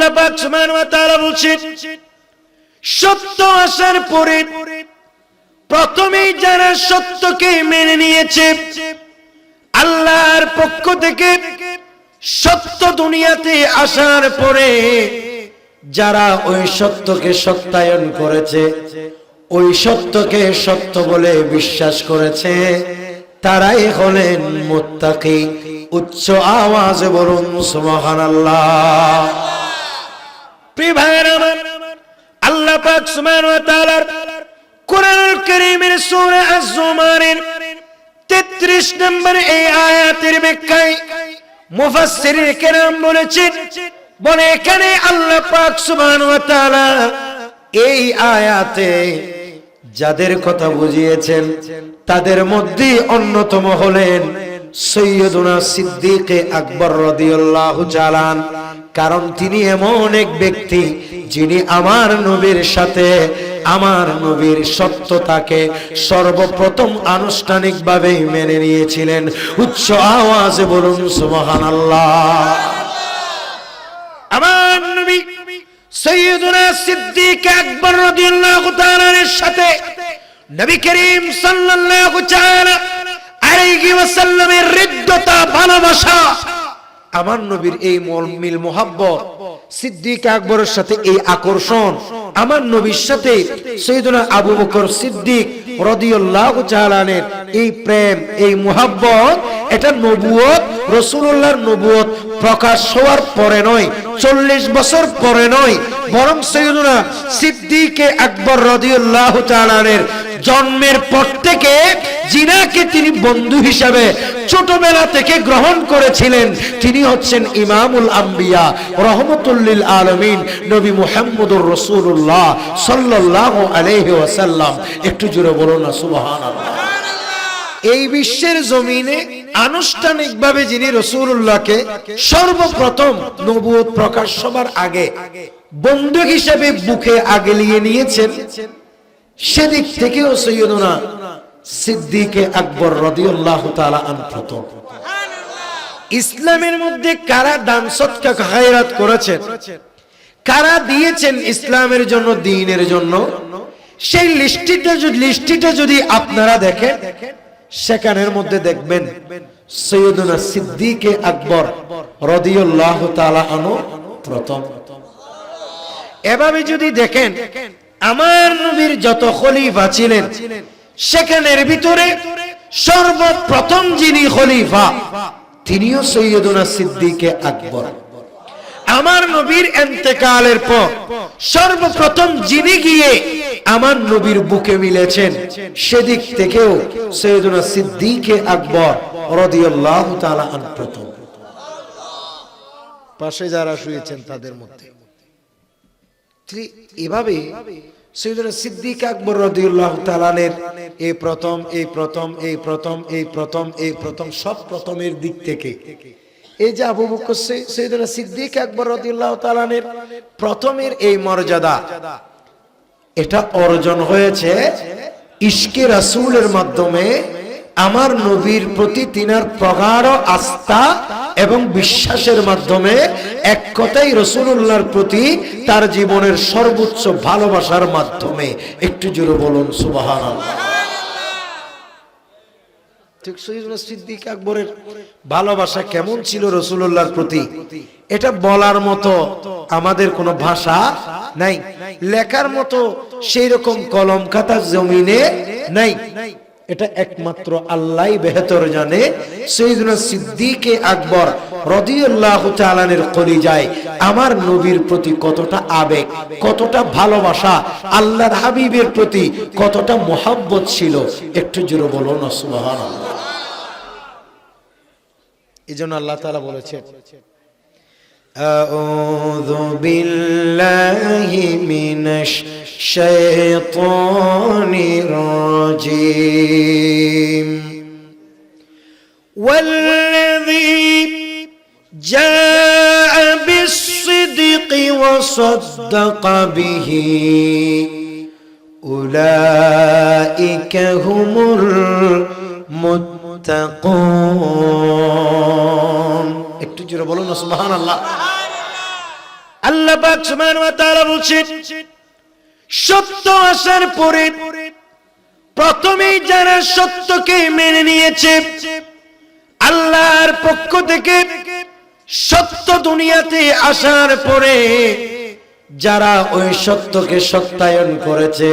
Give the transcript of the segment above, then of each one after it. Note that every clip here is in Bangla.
আল্লাহ পাক সুবহানাহু ওয়া তাআলা বলছেন, সত্য আসার পরে প্রথমেই যারা সত্যকে মেনে নিয়েছে, আল্লাহর পক্ষ থেকে সত্য দুনিয়াতে আসার পরে যারা ওই সত্যকে সত্যায়ন করেছে, ওই সত্যকে সত্য বলে বিশ্বাস করেছে, তারাই হলেন মুত্তাকি। উচ্চ আওয়াজে বলুন সুবহানাল্লাহ। প্রিয় ভাইরা আমার, আল্লাহ পাক সুবহানাহু ওয়া তাআলার কোরআনুল কারীমের সূরা আয-যুমারের 33 নম্বর এই আয়াতের ব্যাখ্যায় মুফাসসিরিন কেরাম বলেছেন, বলে এখানে আল্লাহ পাক সুবহানাহু ওয়া তাআলা এই আয়াতে যাদের কথা বুঝিয়েছেন তাদের মধ্যে অন্যতম হলেন সৈয়দুনা সিদ্দিক আকবর রাদিয়াল্লাহু তাআলা। কারণ তিনি এমন এক ব্যক্তি যিনি আমার নবীর সাথে আমার নবীর সত্যতাকে সর্বপ্রথম আনুষ্ঠানিকভাবে মেনে নিয়েছিলেন। উচ্চ আওয়াজে বলুন সুবহানাল্লাহ। আমার নবী সৈয়দুনা সিদ্দিক আকবর রাদিয়াল্লাহু তাআলার সাথে নবী করিম সাল্লাল্লাহু তাআলা আলাইহি ওয়াসাল্লামের হৃদ্যতা, ভালোবাসা, আমার নবীর এই মিল মোহাব্বত, সিদ্দিক আকবরের সাথে এই আকর্ষণ, আমার নবীর সাথে সৈয়দনা আবু বকর সিদ্দিক রাদিয়াল্লাহু তাআলা এই প্রেম, এই মোহাব্বত, এটা নবুয়ত, রাসূলুল্লাহর নবুয়ত প্রকাশ হওয়ার পরে নয়, 40 বছর পরে নয়, বরং সৈয়দনা সিদ্দিক আকবর রাদিয়াল্লাহু তাআলা জন্মের পর থেকে যিনাকে তিনি বন্ধু হিসাবে ছোটবেলা থেকে গ্রহণ করেছিলেন, তিনি হচ্ছেন ইমামুল আম্বিয়া রহমাতুল লিল আলামিন নবী মুহাম্মদুর রাসূলুল্লাহ সাল্লাল্লাহু আলাইহি ওয়াসাল্লাম। একটু জোরে বলুন না সুবহানাল্লাহ। এই বিশ্বের জমিনে আনুষ্ঠানিকভাবে যিনি রাসূলুল্লাহকে সর্বপ্রথম নবুয়ত প্রকাশ হবার আগে বন্ধু হিসেবে বুকে আগলিয়ে নিয়েছেন, সেদিক থেকেও সৈয়দনা সিদ্দিক আকবর রাদিয়াল্লাহু তাআলা প্রথম। ইসলামের মধ্যে কারা দান সদকা খায়রাত করেছেন, কারা দিয়েছেন ইসলামের জন্য, দ্বীনের জন্য, সেই লিস্টটা যদি আপনারা দেখেন, সেখানের মধ্যে দেখবেন সৈয়দনা সিদ্দিক আকবর রাদিয়াল্লাহু তাআলা প্রথম। এভাবে যদি দেখেন আমার নবীর যত খলিফা ছিলেন, সেখানের ভিতরে সর্বপ্রথম যিনি খলিফা তিনিও সৈয়দনা সিদ্দিক আকবর। আমার নবীর ইন্তেকালের পর সর্বপ্রথম যিনি গিয়ে আমার নবীর বুকে মিলেছেন, সেদিক থেকেও সৈয়দনা সিদ্দিক আকবর রাদিয়াল্লাহু তাআলা প্রথম। পাশে যারা শুয়েছেন তাদের মধ্যে এভাবে সৈয়দনা সিদ্দিক আকবর রাদিয়াল্লাহু তাআলা এই প্রথম, এই প্রথম, এই প্রথম, এই প্রথম, এই প্রথম, সব প্রথমের দিক থেকে এই যে আবু বকর সৈয়দনা সিদ্দিক আকবর রাদিয়াল্লাহু তাআলা প্রথমের এই মর্যাদা, এটা অর্জন হয়েছে ইশকে রাসূলের মাধ্যমে, আমার নবীর প্রতি তিনার প্রগাঢ় আস্থা এবং বিশ্বাসের মাধ্যমে, এক কথাই রাসূলুল্লাহর প্রতি তার জীবনের সর্বোচ্চ ভালোবাসার মাধ্যমে। একটু জোরে বলুন সুবহানাল্লাহ। ঠিক সৈয়দনা সিদ্দিক আকবরের ভালোবাসা কেমন ছিল রাসূলুল্লাহর প্রতি, এটা বলার মতো আমাদের কোনো ভাষা নাই, লেখার মতো সেই রকম কলম খাতা জমিনে নাই, এটা একমাত্র আল্লাহই বেহতর জানে। সৈয়দনা সিদ্দিক আকবর রাদিয়াল্লাহু তাআলার কলিজায় আমার নবীর প্রতি কতটা আবেগ, কতটা ভালোবাসা, আল্লাহর হাবিবের প্রতি কতটা মোহাব্বত ছিল, একটু জোরে বলুন না সুবহানাল্লাহ। এজন্য আল্লাহ তাআলা বলেছেন, আউযু বিল্লাহি মিনাশ শাইতানির রাজীম ওয়াল্লাযী জাআ বিস-সিদকি ওয়া সাদ্দাকা বিহি উলাইকা হুমুল মুত্তাকুন। একটু জোরে বলুন না সুবহানাল্লাহ। আল্লাহ পাক সুবহানাহু ওয়া তাআলা বলছেন, সত্য আসার পরে প্রথমেই যারা সত্যকে মেনে নিয়েছে, আল্লাহর পক্ষ থেকে সত্য দুনিয়াতে আসার পরে যারা ওই সত্যকে সত্যায়ন করেছে,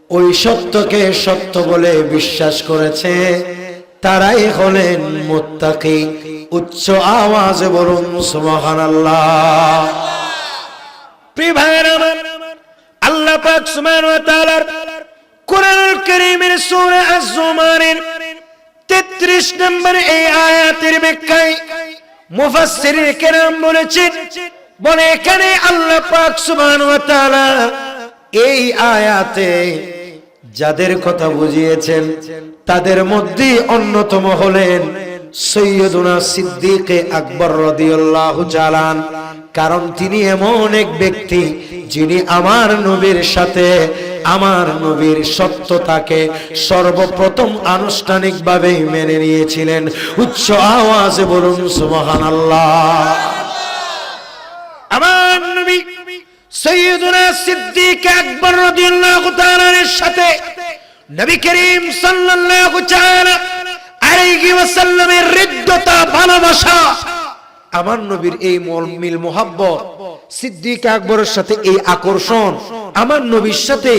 ওই সত্যকে সত্য বলে বিশ্বাস করেছে, তারাই হলেন মুত্তাকি। উচ্চ আওয়াজে বলুন সুবহানাল্লাহ। প্রিয় ভাইরা আমার, আল্লাহ পাক সুবহানাহু ওয়া তাআলার কোরআনুল কারীমের সূরা আয-জুমারের 33 নম্বর এই আয়াতের ব্যাখ্যায় মুফাসসিরিন কেরাম বলেছেন, বলে এখানে আল্লাহ পাক সুবহানাহু ওয়া তাআলা এই আয়াতে যাদের কথা বুঝিয়েছেন তাদের মধ্যে অন্যতম হলেন সৈয়দুনা সিদ্দিক আকবর রাদিয়াল্লাহু তাআলা। কারণ তিনি এমন এক ব্যক্তি যিনি আমার নবীর সাথে আমার নবীর সত্যতাকে সর্বপ্রথম আনুষ্ঠানিকভাবে মেনে নিয়েছিলেন। উচ্চ আওয়াজে বলুন সুবহানাল্লাহ। আমার নবী সৈয়দুনা সিদ্দিক আকবর রাদিয়াল্লাহু তাআলার সাথে নবী করিম সাল্লাল্লাহু তাআলা আলাইহি ওয়াসাল্লামের হৃদ্যতা, ভালোবাসা, আমার নবীর এই মিল মোহাব্বত, সিদ্দিক আকবরের সাথে এই আকর্ষণ, আমার নবীর সাথে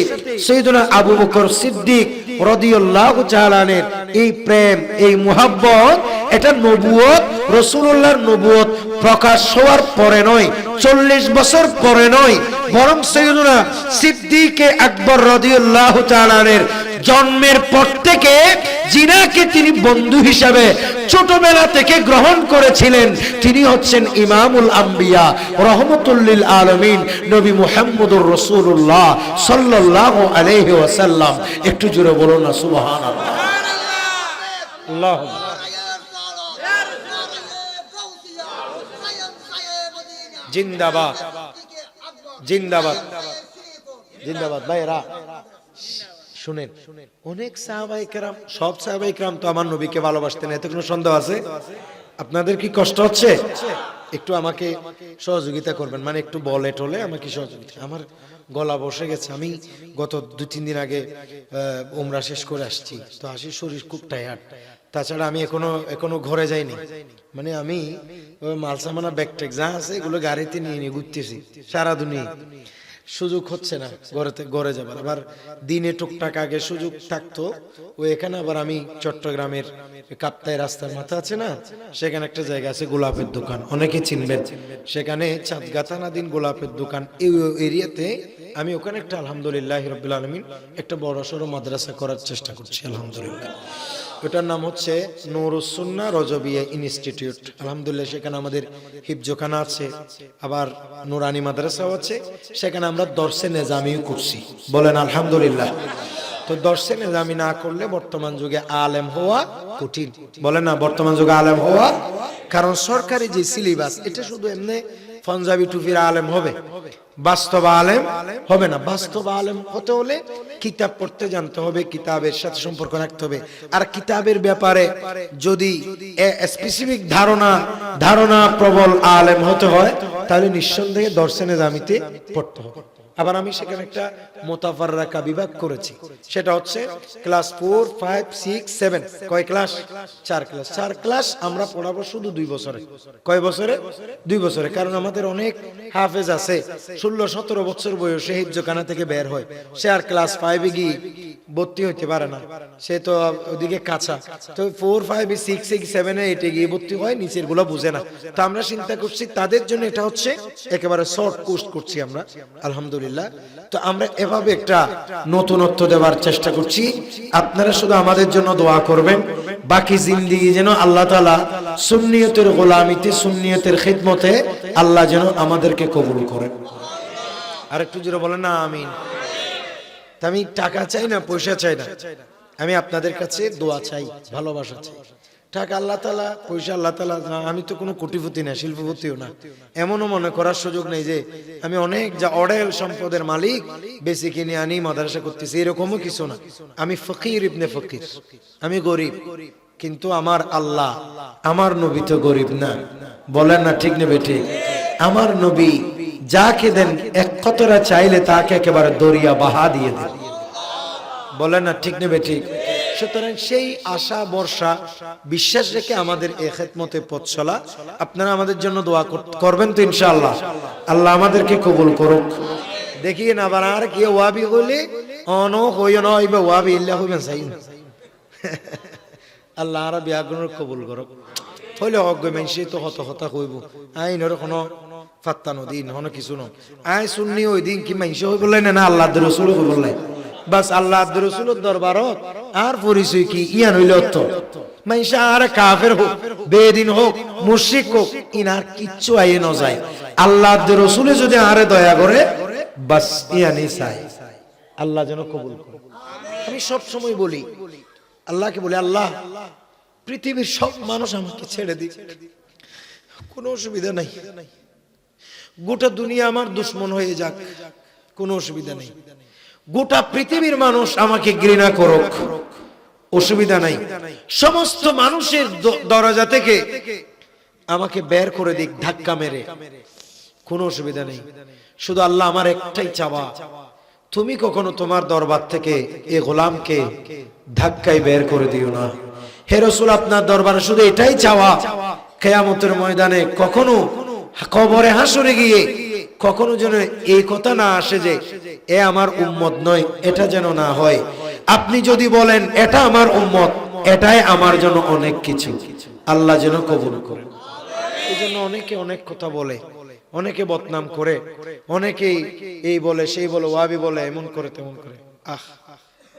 সৈয়দনা আবু বকর সিদ্দিক রাদিয়াল্লাহু তাআলা এর এই প্রেম, এই মোহাব্বত, এটা নবুয়ত, রাসূলুল্লাহর নবুয়ত প্রকাশ হওয়ার পরে নয়, 40 বছর পরে নয়, বরং সৈয়দনা সিদ্দিক আকবর রাদিয়াল্লাহু তাআলা এর জন্মের পর থেকে যিনাকে তিনি বন্ধু হিসাবে ছোটবেলা থেকে গ্রহণ করেছিলেন, তিনি হচ্ছেন ইমামুল আম্বিয়া রাহমাতুল লিল আলামিন নবী মুহাম্মদুর রাসূলুল্লাহ সাল্লাল্লাহু আলাইহি ওয়াসাল্লাম। একটু জোরে বলুন না সুবহানাল্লাহ। আল্লাহুম্মা জিন্দাবাদ, জিন্দাবাদ, জিন্দাবাদ। ভাইরা শুনেন, অনেক সাহাবায়ে কেরাম, সব সাহাবায়ে কেরাম তো আমার নবীকে ভালোবাসতেন, এতে কোনো সন্দেহ আছে? আপনাদের কি কষ্ট হচ্ছে? একটু আমাকে সহযোগিতা করবেন, মানে একটু বলে টলে আমাকে সহযোগিতা। আমার গলা বসে গেছে, আমি গত 2-3 দিন আগে উমরা শেষ করে আসছি, তো আসি শরীর খুব টায়ার্ড। তাছাড়া আমি এখনো ঘরে যাইনি, মানে আমি মাল সামানা ব্যাগ ট্যাগ যা আছে এগুলো গাড়িতে নিয়ে ঘুরতেছি সারা দুনিয়া, সুযোগ হচ্ছে না ঘরে যাবার। আবার দিনে টুকটাক আগে সুযোগ থাকতো, ও এখানে আবার আমি চট্টগ্রামের কাপ্তাই রাস্তার মাথা আছে না, সেখানে একটা জায়গা আছে গোলাপের দোকান, অনেকে চিনবেন, সেখানে চাঁদগাথা নাদিন গোলাপের দোকান, এই এরিয়াতে আমি ওখানে একটা আলহামদুলিল্লাহ রাব্বিল আলামিন একটা বড় সড়ো মাদ্রাসা করার চেষ্টা করছি আলহামদুলিল্লাহ। ওটার নাম হচ্ছে নূরুস সুন্নাহ রজবিয়া ইনস্টিটিউট। আলহামদুলিল্লাহ সেখানে আমাদের হিফজখানা আছে, আবার নুরানি মাদ্রাসাও আছে, সেখানে আমরা দর্সে নেজামিও করছি, বলেন আলহামদুলিল্লাহ। তো দর্সে নেজামি না করলে বর্তমান যুগে আলেম হওয়া কঠিন, বলেন না, বর্তমান যুগে আলেম হওয়া, কারণ সরকারি যে সিলেবাস এটা শুধু এমনি পাঞ্জাবি টুপির আলেম হবে, বাস্তব আলেম হবে না। বাস্তব আলেম হতে হলে কিতাব পড়তে জানতে হবে, কিতাবের সাথে সম্পর্ক রাখতে হবে, আর কিতাবের ব্যাপারে যদি স্পেসিফিক ধারণা প্রবল আলেম হতে হয় তাহলে নিঃসন্দেহে দর্শে নেজামিতে পড়তে হবে। আবার আমি সেখানে একটা মুতাফাররাকা বিভাগ করেছি, সেটা হচ্ছে ক্লাস 4, 5, 6, 7, কয় ক্লাস? 4 ক্লাস। 4 ক্লাস আমরা পড়াবো শুধু 2 বছরে। কয় বছরে? 2 বছরে। কারণ আমাদের অনেক হাফেজ আছে 16-17 বছর বয়সে হিফজখানা থেকে বের হয়, সে আর ক্লাস 5 এ গিয়ে ভর্তি হইতে পারে না, সে তো ওদিকে কাঁচা, তো 4, 5, 6, 7, 8 এ গিয়ে ভর্তি হয়, নিচের গুলো বুঝে না। তো আমরা চিন্তা করছি তাদের জন্য এটা হচ্ছে একেবারে শর্ট কোর্স করছি আমরা আলহামদুলিল্লাহ। তো আমরা এভাবে একটা নতুনত্ব দেওয়ার চেষ্টা করছি, আপনারা শুধু আমাদের জন্য দোয়া করবেন, বাকি জিন্দেগি যেন আল্লাহ তাআলা সুন্নিয়তের গোলামিতে, সুন্নিয়তের খিদমতে আল্লাহ যেন আমাদেরকে কবুল করেন। আর একটু জোরে বলেন না আমিন। আমি টাকা চাই না, পয়সা চাই না, আমি আপনাদের কাছে দোয়া চাই, ভালোবাসা চাই। টাকা আল্লাহ তাআলা, পয়সা আল্লাহ তাআলা, আমি তো কোনো কোটিপতি না, শিল্পপতিও না, এমনও মনে করার সুযোগ নেই যে আমি অনেক যা অঢেল সম্পদের মালিক, বেশি কিনে আনি মাদ্রাসা করতেছি, এরকমও কিছু না। আমি ফকির ইবনে ফকির, আমি গরিব, কিন্তু আমার আল্লাহ, আমার নবী তো গরিব না, বলেন না ঠিক নেবে ঠিক? আমার নবী যাকে দেন এক কতরা চাইলে তাকে একেবারে দরিয়া বাহা দিয়ে দেন। বলেন না ঠিক নেবে ঠিক। সুতরাং সেই আশা ভরসা বিশ্বাস রেখে আমাদের এই খেদমতে পথ চলা। আপনারা আমাদের জন্য দোয়া করবেন তো ইনশাআল্লাহ। আল্লাহ আমাদেরকে কবুল করুক। দেখি না আবার আর কি ওয়াবি হইলে অন হইও না হইবে ওয়াবি ইল্লা হইবেন চাই আল্লাহ আর বিয়াগুনের কবুল করুক। হইলে অজ্ঞ মানুষই তো হত হতা কইব আইনের কোনো ফাত্তা নদীন হন কিছু ন আই শুননি ওই দিন কি মানুষ হই বললেন না আল্লাহ রসুল হই বললেন বাস আল্লাহ রসুলের দরবারত আর পরিচয় কি ইয়ান হইলে অর্থ মানুষ আর কাফের হোক বেদিন হোক মুশরিক হোক ইনার কিচ্ছু আইয়ে ন যায়। আল্লাহ রসুলে যদি আরে দয়া করে বাস ইয়ানি চাই আল্লাহ যেন কবুল করে। আমি সব সময় বলি আল্লাহকে বলি আল্লাহ পৃথিবীর সব মানুষ আমাকে ছেড়ে দিক, কোনো অসুবিধা নাই, গোটা দুনিয়া আমার দুশ্মন হয়ে যাক, কোনো অসুবিধা নেই, গোটা পৃথিবীর মানুষ আমাকে ঘৃণা করুক, অসুবিধা নাই, সমস্ত মানুষের দরজা থেকে আমাকে বের করে দিক ধাক্কা মেরে, কোনো অসুবিধা নেই। শুধু আল্লাহ আমার একটাই চাওয়া, তুমি কখনো তোমার দরবার থেকে এই গোলামকে ধাক্কায় বের করে দিও না। হে রাসূল আপনার দরবারে শুধু এটাই চাওয়া, কিয়ামতের ময়দানে কখনো কবরে হাসরে গিয়ে কখনো যেন এই কথা না আসে যে এ আমার উম্মত নয়, এটা যেন না হয়। আপনি যদি বলেন এটা আমার উম্মত, এটাই আমার জন্য অনেক কিছু, আল্লাহ যেন কবুল করে। এই জন্য অনেকে অনেক কথা বলে, অনেকে বদনাম করে, অনেকেই এই বলে সেই বলে ওয়াবি বলে এমন করে তেমন করে।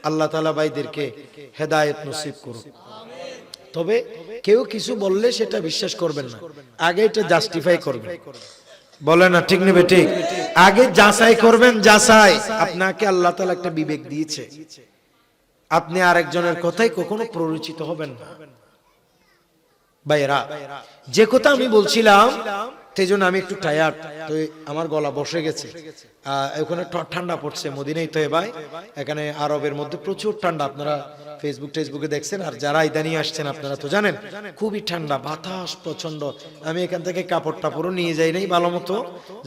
আল্লাহ তাআলা ভাইদেরকে হেদায়েত নসিব করুন। তবে কেউ কিছু বললে সেটা বিশ্বাস করবেন না, আগে এটা জাস্টিফাই করবেন। বলে না ঠিক নেবে ঠিক, আগে যাচাই করবেন। যাচাই আপনাকে আল্লাহ তাআলা একটা বিবেক দিয়েছে, আপনি আরেকজনের কথাই কখনো প্ররোচিত হবেন না। ভাইরা যে কথা আমি বলছিলাম সেই জন্য আমি একটু টায়ার্ড, তো আমার গলা বসে গেছে। ওখানে ঠান্ডা পড়ছে মদিনায় তো ভাই, এখানে আরবের মধ্যে প্রচুর ঠান্ডা, আপনারা ফেসবুকে দেখছেন, আর যারা ইদানি আসছেন আপনারা তো জানেন খুবই ঠান্ডা, বাতাস প্রচন্ড। আমি এখান থেকে কাপড় টাপড়ও নিয়ে যাই নাই ভালো মতো,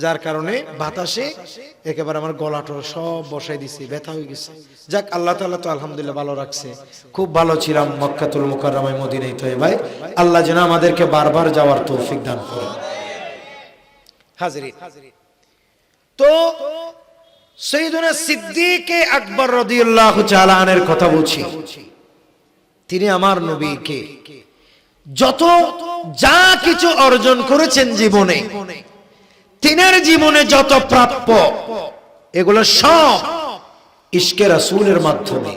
যার কারণে বাতাসে একেবারে আমার গলাটা সব বসাই দিছি, ব্যথা হয়ে গেছে। যাক আল্লাহ তাআলা তো আলহামদুলিল্লাহ ভালো রাখছে, খুব ভালো ছিলাম মক্কাতুল মুকাররমায় মদিনায় তো ভাই। আল্লাহ যেন আমাদেরকে বারবার যাওয়ার তৌফিক দান করেন। হাজিরিন, তো সাইয়েদুনা সিদ্দিক আকবর রাদিয়াল্লাহু তাআলা আনহুর কথা বলছি। তিনি আমার নবীকে যত যা কিছু অর্জন করেছেন জীবনে, তিনার জীবনে যত প্রাপ্য, এগুলো সব ইশকে রাসূলের মাধ্যমে।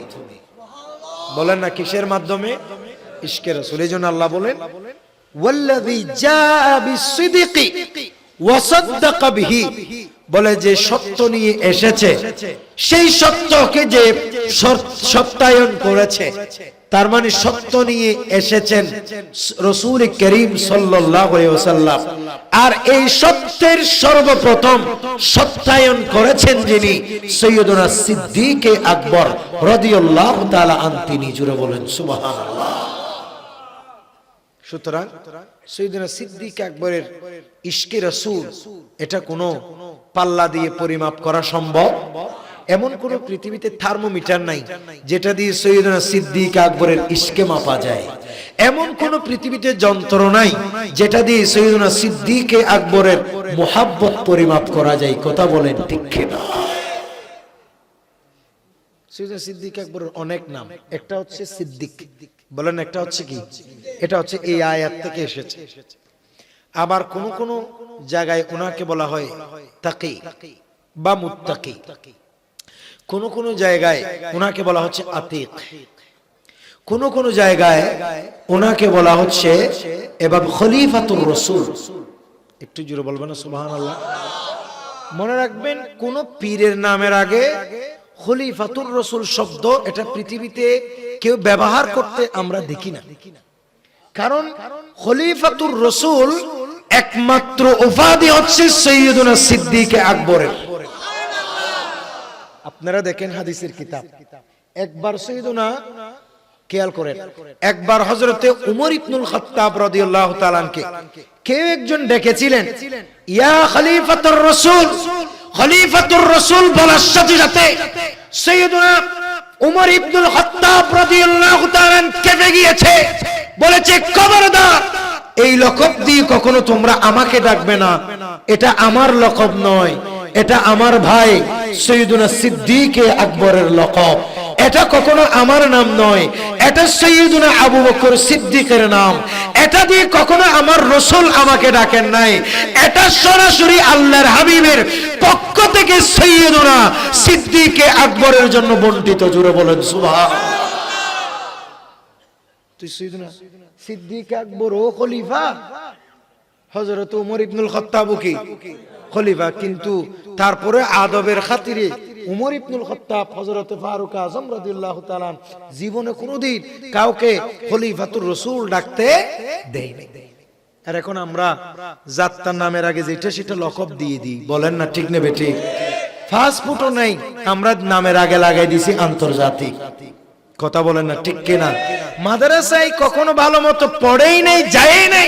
বলেন না কিসের মাধ্যমে? ইশকে রাসূল। এইজন্য আল্লাহ বলেন ওয়াল্লাযী জাআ বিস-সিদকি ওয়া সাদ্দাকা বিহি, বলে যে সত্য নিয়ে এসেছে সেই সত্যকে যে সত্যায়ন করেছে, তার মানে সত্য নিয়ে এসেছেন রাসূল করিম সাল্লাল্লাহু আলাইহি ওয়াসাল্লাম। আর এই সত্যের সর্বপ্রথম সত্যায়ন করেছেন যিনি, সাইয়েদুনা সিদ্দিক আকবর রাদিয়াল্লাহু তাআলা আন, তিনি। জুড়ে বলেন সুবহানাল্লাহ। সুতরাং সাইয়েদুনা সিদ্দিক আকবরের ইশকে রাসূল এটা কোনো পাল্লা দিয়ে পরিমাপ করা সম্ভব? এমন কোন পৃথিবীতে থার্মোমিটার নাই যেটা দিয়ে সাইয়েদুনা সিদ্দিক আকবরের ইশকে মাপা যায়। এমন কোন পৃথিবীতে যন্ত্র নাই যেটা দিয়ে সাইয়েদুনা সিদ্দিক আকবরের মুহাব্বত পরিমাপ করা যায়। কথা বলেন ঠিক কিনা? সাইয়েদুনা সিদ্দিক আকবরের অনেক নাম, একটা হচ্ছে সিদ্দিক, বলেন একটা হচ্ছে কি? এটা হচ্ছে এই আয়াত থেকে এসেছে। আবার কোন কোন জায়গায় ওনাকে বলা হয় তাকি বা মুত্তাকি, কোন কোন জায়গায় ওনাকে বলা হচ্ছে আতিক, কোন কোন জায়গায় ওনাকে বলা হচ্ছে এবার খলিফাতুর রাসূল। একটু জোরে বলবেন না সুবহানাল্লাহ। মনে রাখবেন কোন পীরের নামের আগে খলিফাতুর রাসূল শব্দ এটা পৃথিবীতে কেউ ব্যবহার করতে আমরা দেখি না, কারণ খলিফাতুর রাসূল একমাত্র উপাধি হচ্ছে সাইয়েদুনা সিদ্দিক আকবরের। আপনারা দেখেন হাদিসের কিতাব, একবার সাইয়েদুনা খেয়াল করেন, একবার হযরতে উমর ইবনুল খাত্তাব রাদিয়াল্লাহু তাআলা আনকে কেউ একজন ডেকেছিলেন, ইয়া খলিফাতুর রাসূল, খলিফাতুর রাসূল বলার সাথে সাথে সাইয়্যিদুনা উমর ইবনুল খাত্তাব রাদিয়াল্লাহু তাআলা কেঁপে গিয়েছে, বলেছে খবরদার, এই লকব দিয়ে কখনো তোমরা আমাকে ডাকবে না, এটা আমার লকব নয়, এটা আমার ভাই সাইয়্যিদুনা সিদ্দিক আকবরের লকব, এটা কখনো আমার নাম নয়, এটা সাইয়্যিদুনা আবু বকর সিদ্দিকের নাম, এটা দিয়ে কখনো আমার রাসূল আমাকে ডাকেন নাই, এটা সরাসরি আল্লাহর হাবিবের পক্ষ থেকে সাইয়্যিদুনা সিদ্দিক আকবরের জন্য বন্টিত। জোরে বলেন সুবহানাল্লাহ। তুই সাইয়্যিদুনা সিদ্দিক আকবর ও খলিফা, হযরত ওমর ইবনুল খাত্তাব কি খলিফা, কিন্তু তারপরে আদবের খাতিরে উমর ইবনুল খাত্তাব হযরত ফারুক আযম রাদিয়াল্লাহু তাআলা জীবনে কোনোদিন কাউকে খলিফাতুর রাসূল ডাকতে দেয়নি। আর এখন আমরা জাত্তার নামের আগে যেটা সেটা লকব দিয়ে দিই, বলেন না ঠিক নেবে ঠিক? ফাস্ট ফুডও নাই, আমরা নামের আগে লাগাই দিছি আন্তর্জাতিক, কথা বলেন না ঠিক কিনা? মাদ্রাসায় কখনো ভালো মতো পড়েই নাই, যায় নাই,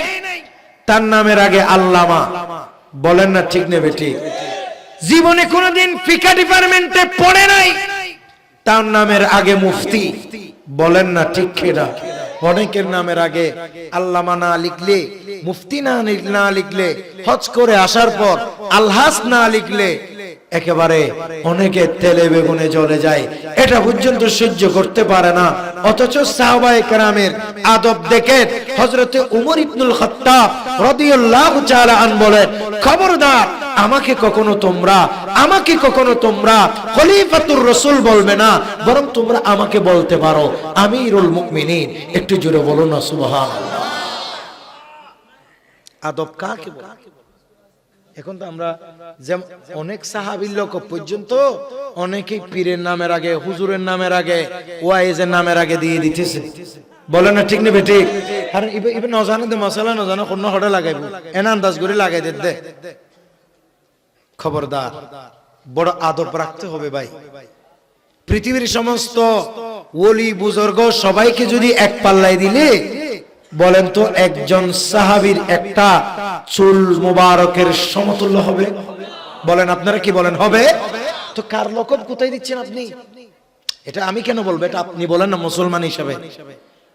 তার নামের আগে আল্লামা, বলেন না ঠিক নেবে ঠিক? জীবনে কোনোদিন ফিকা ডিপার্টমেন্টে পড়ে নাই, তার নামের আগে মুফতি, বলেন না ঠিক কিনা? অনেকের নামের আগে আল্লামা না লিখলে, মুফতি না লিখলে, হজ করে আসার পর আলহাস না লিখলে একেবারে অনেকে তেলে বেগুনে জ্বলে যায়, এটা পর্যন্ত সহ্য করতে পারে না। অথচ সাহাবায়ে কেরামের আদব দেখেন, হযরতে উমর ইবনুল খাত্তাব রাদিয়াল্লাহু তাআলা আন বলেন, খবরদার, আমাকে কখনো তোমরা খলিফাতুর রাসূল বলবে না, বরং তোমরা আমাকে বলতে পারো আমিরুল মুমিনিন। একটু জোরে বলো না সুবহানাল্লাহ। আদব কাকে বলে? এখন তো আমরা যেমন অনেক সাহাবীর লোক পর্যন্ত অনেকেই পীরের নামের আগে, হুজুরের নামের আগে, ওয়াইজের নামের আগে দিয়ে দিতেছে, বলে না ঠিক নেবে ঠিক? কারণ ইবে নজানে দে মশলা নজানে কোন হড়ে লাগাইবো, এনা আন্দাজ করে লাগাই দে। খবরদার, বড় আদব রাখতে হবে ভাই। পৃথিবীর সমস্ত ওলি বুজুর্গ সবাইকে যদি এক পাল্লায় দিলে, বলেন তো একজন সাহাবীর একটা চুল মুবারকের সমতুল্য হবে? বলেন, আপনারা কি বলেন হবে? তো কার লকব কোথায় দিচ্ছেন আপনি? এটা আমি কেন বলবো, এটা আপনি বলেন না মুসলমান হিসেবে।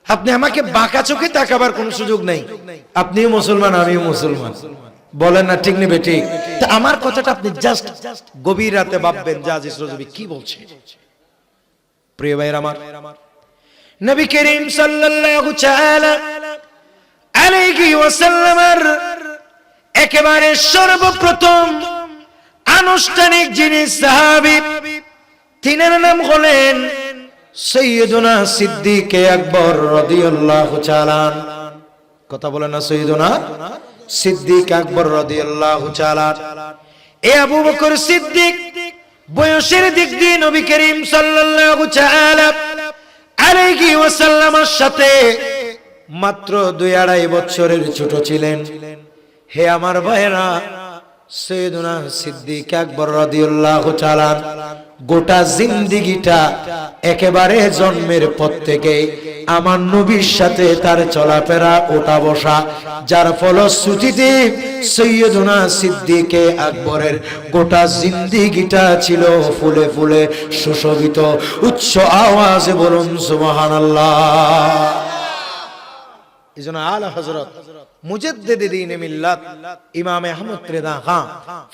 আপনি আমাকে বাঁকা চোখে তাকাবার কোনো সুযোগ নেই, আপনিও মুসলমান আমিও মুসলমান, বলেন না ঠিক নেবে ঠিক? তা আমার কথাটা আপনি জাস্ট গভীর রাতে ভাববেন যে আজিজ রজবি কি বলছে। প্রিয় ভাইরা আমার, নবী করিম সাল্লাল্লাহু তাআলা আলাইহি ওয়াসাল্লামের একেবারে সর্বপ্রথম আনুষ্ঠানিক যিনি সাহাবী, তিনার নাম হলেন সাইয়্যিদুনা সিদ্দিক আকবর রাদিয়াল্লাহু তাআলা। কথা বলেন না, সাইয়্যিদুনা সিদ্দিক আকবর রাদিয়াল্লাহু তাআলা। এ আবু বকর সিদ্দিক বয়সের দিক দিয়ে নবী করিম সাল্লাল্লাহু তাআলা আলাইহি ওয়াসাল্লামের সাথে মাত্র 2-2.5 বছরের ছোট ছিলেন। হে আমার ভাইরা, সাইয়্যিদুনা সিদ্দিক আকবর রাদিয়াল্লাহু তাআলা গোটা জিন্দেগিটা একেবারে জন্মের পর থেকে আমার নবীর সাথে তার চলাফেরা ওঠা বসা, যার ফলশ্রুতিতে সাইয়্যিদুনা সিদ্দিক আকবরের গোটা জিন্দেগিটা ছিল ফুলে ফুলে সুশোভিত। উচ্চ আওয়াজে বলুন সুবহানাল্লাহ। এজন্য আলা হযরত মুজাদ্দিদ দ্বীন মিল্লাত ইমাম আহমদ রেদা খান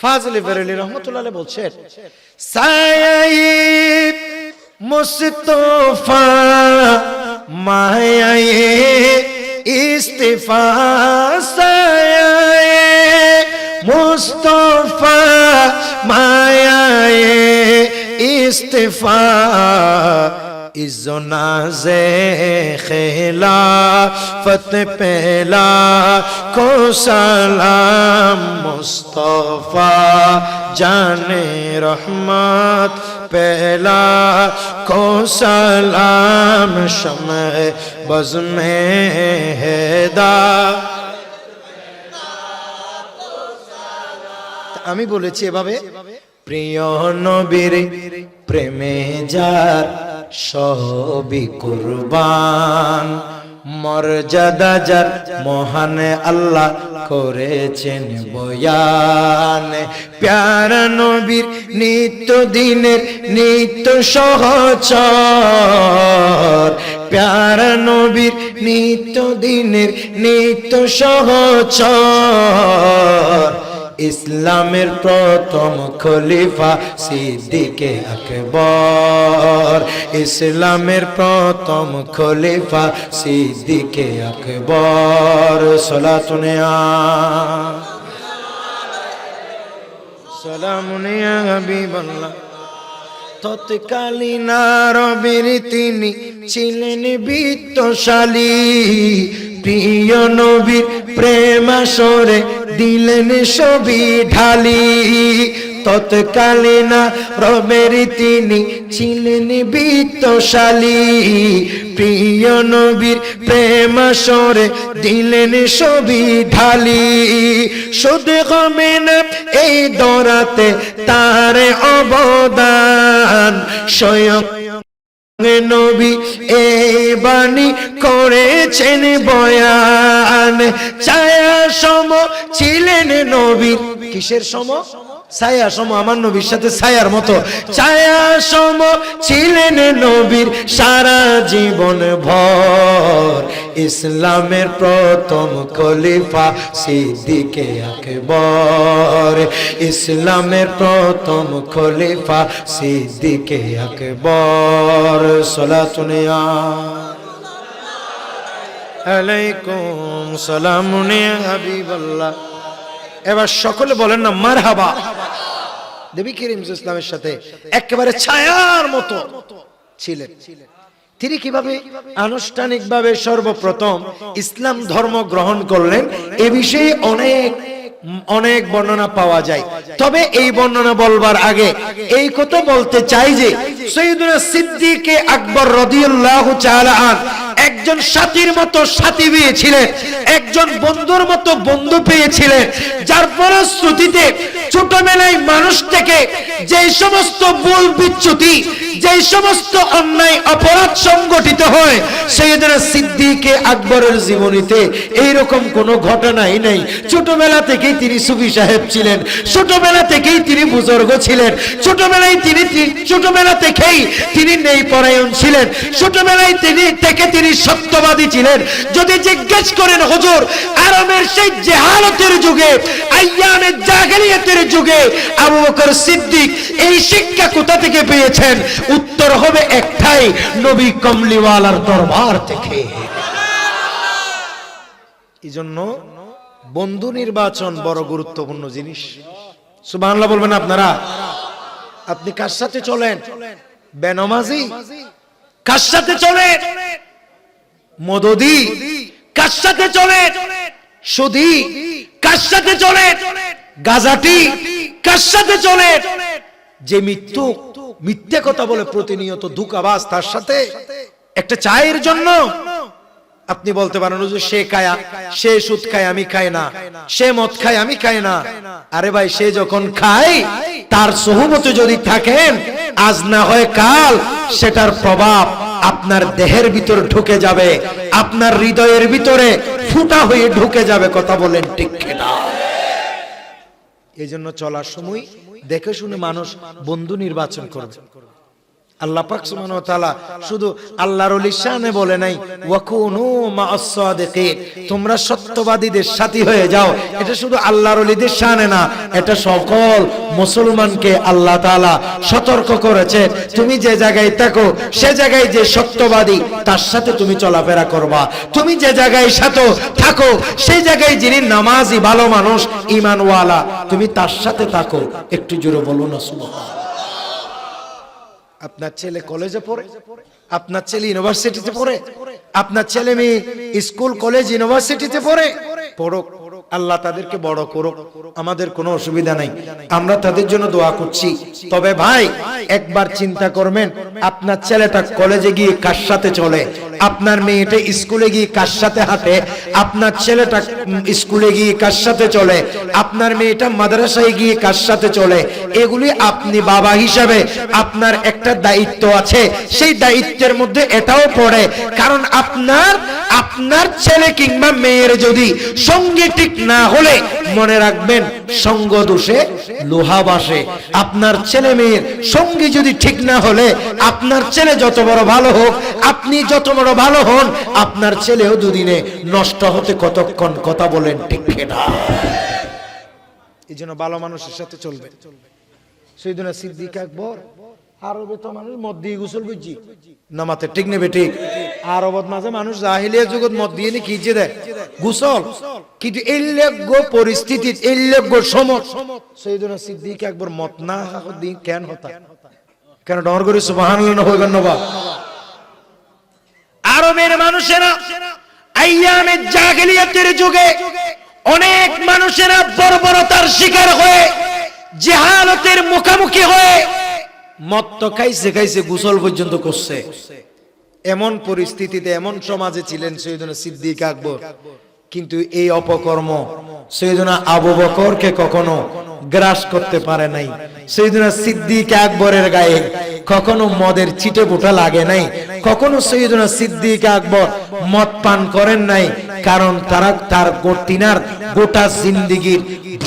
ফাজলে বেরেলি রাহমাতুল্লাহ আলাইহি বলছেন, সাইয়্যিদ মুস্তাফা মায়ায়ে ইস্তিফা, সাইয়্যিদ মুস্তাফা মায়ায়ে ইস্তিফা, ইজনাজে খেলাফত পেলা কো সালাম, মুস্তাফা জানে রহমত পেলা কো সালাম, শমে বজমে হেদা। আমি বলেছি এভাবে, প্রিয় নবীর প্রেমে যার সবই কুরবান, মর্যাদা যার মহান আল্লাহ করেছেন বয়ান। প্যারা নবীর নিত্য দিনের নিত্য সহচর, প্যারা নবীর নিত্য দিনের নিত্য সহচর। ইসলামের প্রথম খলিফা সিদ্দিকে আকবর, ইসলামের প্রথম খলিফা সিদ্দিকে আকবর। সালাতুন ইয়া সালামুন ইয়া হাবিবাল্লাহ। তৎকালীন আরবের তিনি ছিলেন বিত্তশালী, প্রিয় নবীর প্রেম আসরে দিলেন সবই ঢালি। তৎকালীন আরবের তিনি ছিলেন বিত্তশালী, প্রিয় নবীর প্রেম আসরে দিলেন সবই ঢালি। শুধু গমে না এই দরাতে তার অবদান, স্বয়ং নবী এই বাণী করেছেন বয়ান। ছায়া সম ছিলেন নবীর, কিসের সম? ছায়া সম, আমার নবীর সাথে ছায়ার মতো। ছায়া সম ছিলেন নবীর সারা জীবন ভর, ইসলামের প্রথম খলিফা সিদ্দিকে আকবর, ইসলামের প্রথম খলিফা সিদ্দিকে আকবর। সালাতুন ইয়া আলাইকুম সালামুন ইয়া হাবিবাল্লাহ। এবার সকলে বলেন না মারহাবা। নবী করিম ইসলামের সাথে একেবারে ছায়ার মতো ছিলেন। তিনি কিভাবে আনুষ্ঠানিকভাবে সর্বপ্রথম ইসলাম ধর্ম গ্রহণ করলেন এ বিষয়ে অনেক বর্ণনা পাওয়া যায়। তবে এই বর্ণনা বলবার আগে এই কথা বলতে চাই যে সৈয়দুনা সিদ্দিকে আকবর রাদিয়াল্লাহু তাআলা আন একজন সাথীর মতো সাথী পেয়েছিলেন, একজন বন্ধুর মতো বন্ধু পেয়েছিলেন, যার ফলশ্রুতিতে ছোটবেলায় মানুষ থেকে যে সমস্ত ভুল বিচ্যুতি, যে সমস্ত অন্যায় অপরাধ সংগঠিত হয়, সৈয়দনা সিদ্দিকে আকবরের জীবনীতে এইরকম কোনো ঘটনাই নেই। ছোটবেলা থেকেই তিনি সুফি সাহেব ছিলেন, ছোটবেলা থেকেই তিনি বুজুর্গ ছিলেন, ছোটবেলা থেকেই তিনি নেই পরায়ণ ছিলেন, ছোটবেলায় তিনি সত্যবাদী ছিলেন। যদি জিজ্ঞেস করেন হুজুর আরবের সেই জাহালতের যুগে, আইয়ামে জাহেলিয়াতের যুগে আবু বকর সিদ্দিক এই শিক্ষা কোথা থেকে পেয়েছেন, উত্তর হবে একটাই, নবী কমলিওয়ালার দরবার থেকে। এজন্য বন্ধু নির্বাচন বড় গুরুত্বপূর্ণ জিনিস। সুবহানাল্লাহ বলবেন আপনারা। আপনি কার সাথে চলেন? বেনামাজি কার সাথে চলেন? মদদি কার সাথে চলেন? সুদী কার সাথে চলেন? গাজাটি কার সাথে চলেন? যে মিথ্যে কথা বলে প্রতিনিয়ত ধোঁকাবাজ, তার সাথে একটা চায়ের জন্য আপনি বলতে পারেন যে সে খায়া, সে সুদ খায় আমি খাই না, সে মদ খায় আমি খাই না। আরে ভাই, সে যখন খায় তার সোহবতে যদি থাকেন, আজ না হয় কাল সেটার প্রভাব আপনার দেহের ভিতর ঢুকে যাবে, আপনার হৃদয়ের ভিতরে ফুটা হয়ে ঢুকে যাবে। কথা বলেন ঠিক কিনা? এই জন্য চলার সময় দেখে শুনে মানুষ বন্ধু নির্বাচন করবে। আল্লাহ পাক সুবহানাহু ওয়া তাআলা শুধু আল্লাহর ওলির শানে বলে নাই ওয়াকুনু মা'আস সাদিকিন, তোমরা সত্যবাদীদের সাথী হয়ে যাও। এটা শুধু আল্লাহর ওলিদের শানে না, এটা সকল মুসলমানকে আল্লাহ তাআলা সতর্ক করেছে। তুমি যে জায়গায় থাকো সে জায়গায় যে সত্যবাদী তার সাথে তুমি চলাফেরা করবা। তুমি যে জায়গায় সাথে থাকো সেই জায়গায় যিনি নামাজি ভালো মানুষ ঈমানওয়ালা তুমি তার সাথে থাকো। একটু জোরে বলুন না সুবহানাল্লাহ। আপনার ছেলে কলেজে পড়ে, আপনার ছেলে ইউনিভার্সিটিতে পড়ে, আপনার ছেলে মেয়ে স্কুল কলেজ ইউনিভার্সিটিতে পড়ে, পড়ুক, আল্লাহ তাদেরকে বড় করুক, আমাদের কোনো অসুবিধা নাই, আমরা তাদের জন্য দোয়া করছি। তবে ভাই একবার চিন্তা করবেন আপনার ছেলেটা কলেজে গিয়ে কার সাথে চলে, আপনার মেয়েটা স্কুলে গিয়ে কার সাথে হাঁটে, আপনার ছেলেটা স্কুলে গিয়ে কার সাথে চলে, আপনার মেয়েটা মাদ্রাসায় গিয়ে কার সাথে চলে, এগুলি আপনি বাবা হিসাবে আপনার একটা দায়িত্ব আছে। সেই দায়িত্বের মধ্যে এটাও পড়ে, কারণ আপনার ছেলে কিংবা মেয়ের যদি সঙ্গে ঠিক না হলে মনে রাখবেন সঙ্গ দোষে লোহা বাসে। আপনার ছেলে মেয়ের সঙ্গী যদি ঠিক না হলে আপনার ছেলে যত বড় ভালো হোক, আপনি যত বড় ভালো হন, আপনার ছেলেও দুদিনে নষ্ট হতে কতক্ষণ। কথা বলেন ঠিক না? এই জন্য ভালো মানুষের সাথে চলবে। সৈয়দনা সিদ্দিক আকবর আরবে তো মানুষ মদ দিয়ে গোসল করছি নামাতে, ঠিক নেবে ঠিক? আরবত মাঝে মানুষ জাহিলিয়া যুগত মদ দিয়ে নি কি দেয় গোসল, কিন্তু এই লগ্য পরিস্থিতি এই লগ্য সময় সৈয়দনা সিদ্দিক আকবর মদ না দিন কেন হতা, কেন ডর করে সুবহানাল্লাহ হইবেন না বা? আরবের মানুষেরা আইয়ামে জাহিলিয়াতের যুগে অনেক মানুষেরা বর্বরতার শিকার হয়ে জাহালতের মুখোমুখি হয়ে মদ তো খাইছে খাইছে গোসল পর্যন্ত করছে। এমন পরিস্থিতিতে এমন সমাজে ছিলেন সৈয়দনা সিদ্দিক আকবর, কিন্তু এই অপকর্ম সৈয়দনা আবু বকরকে কখনো গ্রাস করতে পারে নাই। সৈয়দনা সিদ্দিক আকবরের গায়ে কখনো মদের ছিটে ফোঁটা লাগে নাই, কখনো সৈয়দনা সিদ্দিক আকবর মদ পান করেন নাই, কারণ তিনার গোটা জিন্দেগীর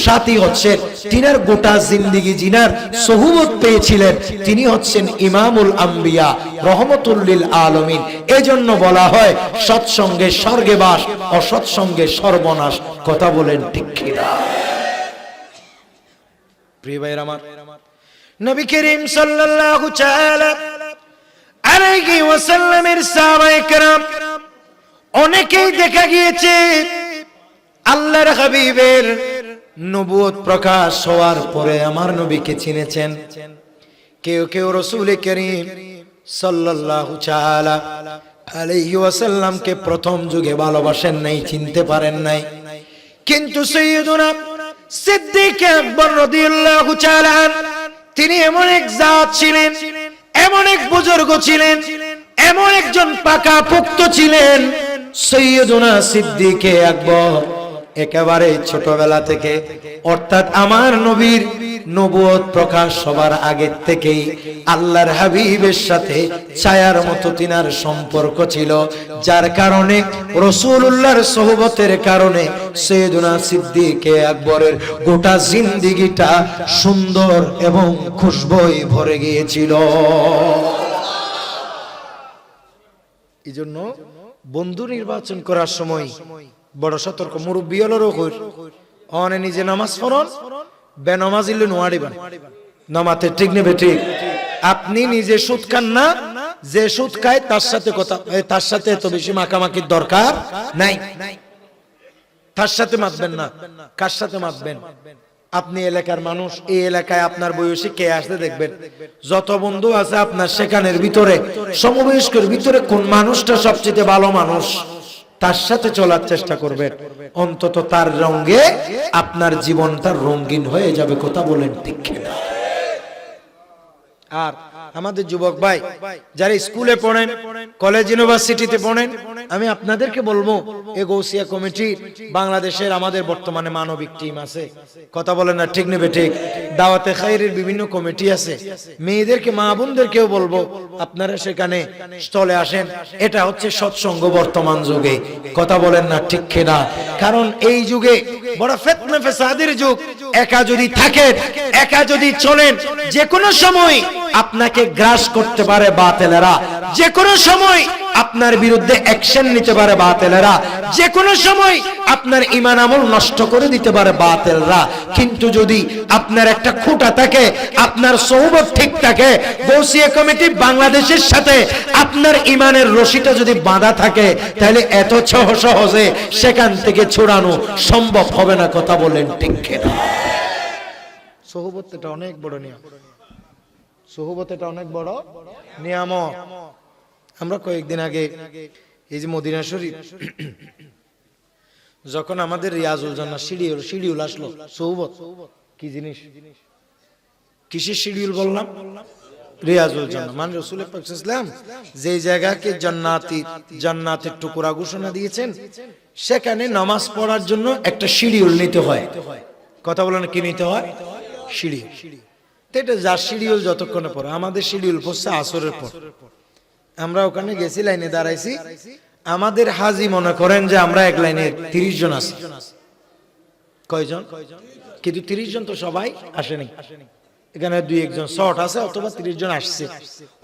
সাথী হচ্ছেন, তিনার গোটা জিন্দেগি জিনার সহুবত পেয়েছিলেন, তিনি হচ্ছেন ইমামুল আম্বিয়া রহমতুল লিল আলামিন। এজন্য বলা হয় সৎসঙ্গে স্বর্গে বাস, অসৎসঙ্গে সর্বনাশ। কথা বলেন ঠিক কি না? প্রিয় ভাইরা আমার, নবী করিম সাল্লাল্লাহু তাআলা আলাইহি ওয়াসাল্লামের সাহাবায়ে কেরাম অনেকেই দেখা গিয়েছে আল্লাহর হাবিবের নবুয়ত প্রকাশ হওয়ার পরে আমার নবীকে চিনেছেন। কেউ কেউ রাসূল করিম সাল্লাল্লাহু তাআলা আলাইহি ওয়াসাল্লামকে প্রথম যুগে ভালোবাসেন নাই, চিনতে পারেন নাই, কিন্তু সাইয়্যিদুনা সিদ্দিক আকবর রাদিয়াল্লাহু তাআলা তিনি এমন এক জাত ছিলেন, এমন এক বুজুর্গ ছিলেন, এমন একজন পাকা পুক্ত ছিলেন। সাইয়্যিদুনা সিদ্দিক আকবর একেবারে ছোটবেলা থেকে, অর্থাৎ আমার নবীর নবুয়ত প্রকাশ সবার আগে থেকেই আল্লাহর হাবিবের সাথে ছায়ার মতো তিনার সম্পর্ক ছিল, যার কারণে রাসূলুল্লাহর সোহবতের কারণে সাইয়্যিদুনা সিদ্দিক আকবরের গোটা জিন্দেগিটা সুন্দর এবং খুশবুয় ভরে গিয়েছিল। এজন্য বন্ধু নির্বাচন করার সময় বড় সতর্ক। মুরব্বী হলো অনে নিজে নামাজ পড়ন, বেনামাজিলে নোয়াড়িবেন নামাতে, ঠিক নেবে ঠিক? আপনি নিজে সুদ খান না, যে সুদ খায় তার সাথে কথা, তার সাথে এত বেশি মাখামাখির দরকার নাই, তার সাথে মাতবেন না। কার সাথে মাতবেন? আপনি এলাকার মানুষ, এই এলাকায় আপনার বয়সী কে আসতে দেখবেন, যত বন্ধু আছে আপনার সেখানের ভিতরে সমবয়স্কের ভিতরে কোন মানুষটা সবচেয়ে ভালো মানুষ, তার সাথে চলার চেষ্টা করবেন, অন্তত তার রঙে আপনার জীবনটা রঙিন হয়ে যাবে। কথা বলেন ঠিক না? আর আমাদের যুবক ভাই যারা স্কুলে পড়েন, কলেজ ইউনিভার্সিটিতে পড়েন, আমি আপনাদেরকে বলবো এই গৌসিয়া কমিটি বাংলাদেশের আমাদের বর্তমানে মানবিক টিম আছে। কথা বলেন না ঠিক নেবে ঠিক? দাওয়াতে খায়রের বিভিন্ন কমিটি আছে। মেয়েদেরকে, মা বোনদেরকেও বলবো আপনারা সেখানে চলে আসেন। এটা হচ্ছে সৎসঙ্গ বর্তমান যুগে। কথা বলেন না ঠিক না? কারণ এই যুগে বড় ফিতনা ফাসাদের যুগ। একা যদি থাকেন, একা যদি চলেন, যে কোনো সময় আপনাকে গ্রাস করতে পারে বাতিলেরা, যে কোনো সময় আপনার বিরুদ্ধে অ্যাকশন নিতে পারে বাতিলেরা, যে কোনো সময় আপনার ঈমান আমল নষ্ট করে দিতে পারে বাতিলরা। কিন্তু যদি আপনার একটা খুঁটা থাকে, আপনার সোহবত ঠিক থাকে, গৌসিয়া কমিটি বাংলাদেশের সাথে আপনার ঈমানের রশিটা যদি বাঁধা থাকে, তাহলে এত সহজে সেখান থেকে ছুড়ানো সম্ভব হবে না। কথা বলেন ঠিক কিনা? সোহবত এটা অনেক বড় নিয়ম, সোহবত এটা অনেক বড় নিয়ামত। আমরা কয়েকদিন আগে এই যে মদিনা শরীফ যখন আমাদের রিয়াজুল জান্নাহ শিডিউল আসলো, সোহবত কি জিনিস, কিসের শিডিউল বললাম? রিয়াজুল জান্নাহ মানে রাসূল পাক সাল্লাল্লাহু আলাইহি ওয়াসাল্লাম যে জায়গাকে জান্নাতের টুকরা ঘোষণা দিয়েছেন, সেখানে নামাজ পড়ার জন্য একটা শিডিউল নিতে হয়। কথা বলেন, কি নিতে হয়? শিডিউল। এটা যার শিডিউল যতক্ষণে পড়ে, আমাদের শিডিউল পড়ছে আসরের পর। আমরা ওখানে গেছি, লাইনে দাঁড়াইছি, আমাদের হাজি মনে করেন যে আমরা এক লাইনে 30 জন আছি। কয়জন? কিন্তু 30 জন তো সবাই আসেনি, এখানে 2-1 জন শর্ট আছে, অথবা 30 জন আসছে।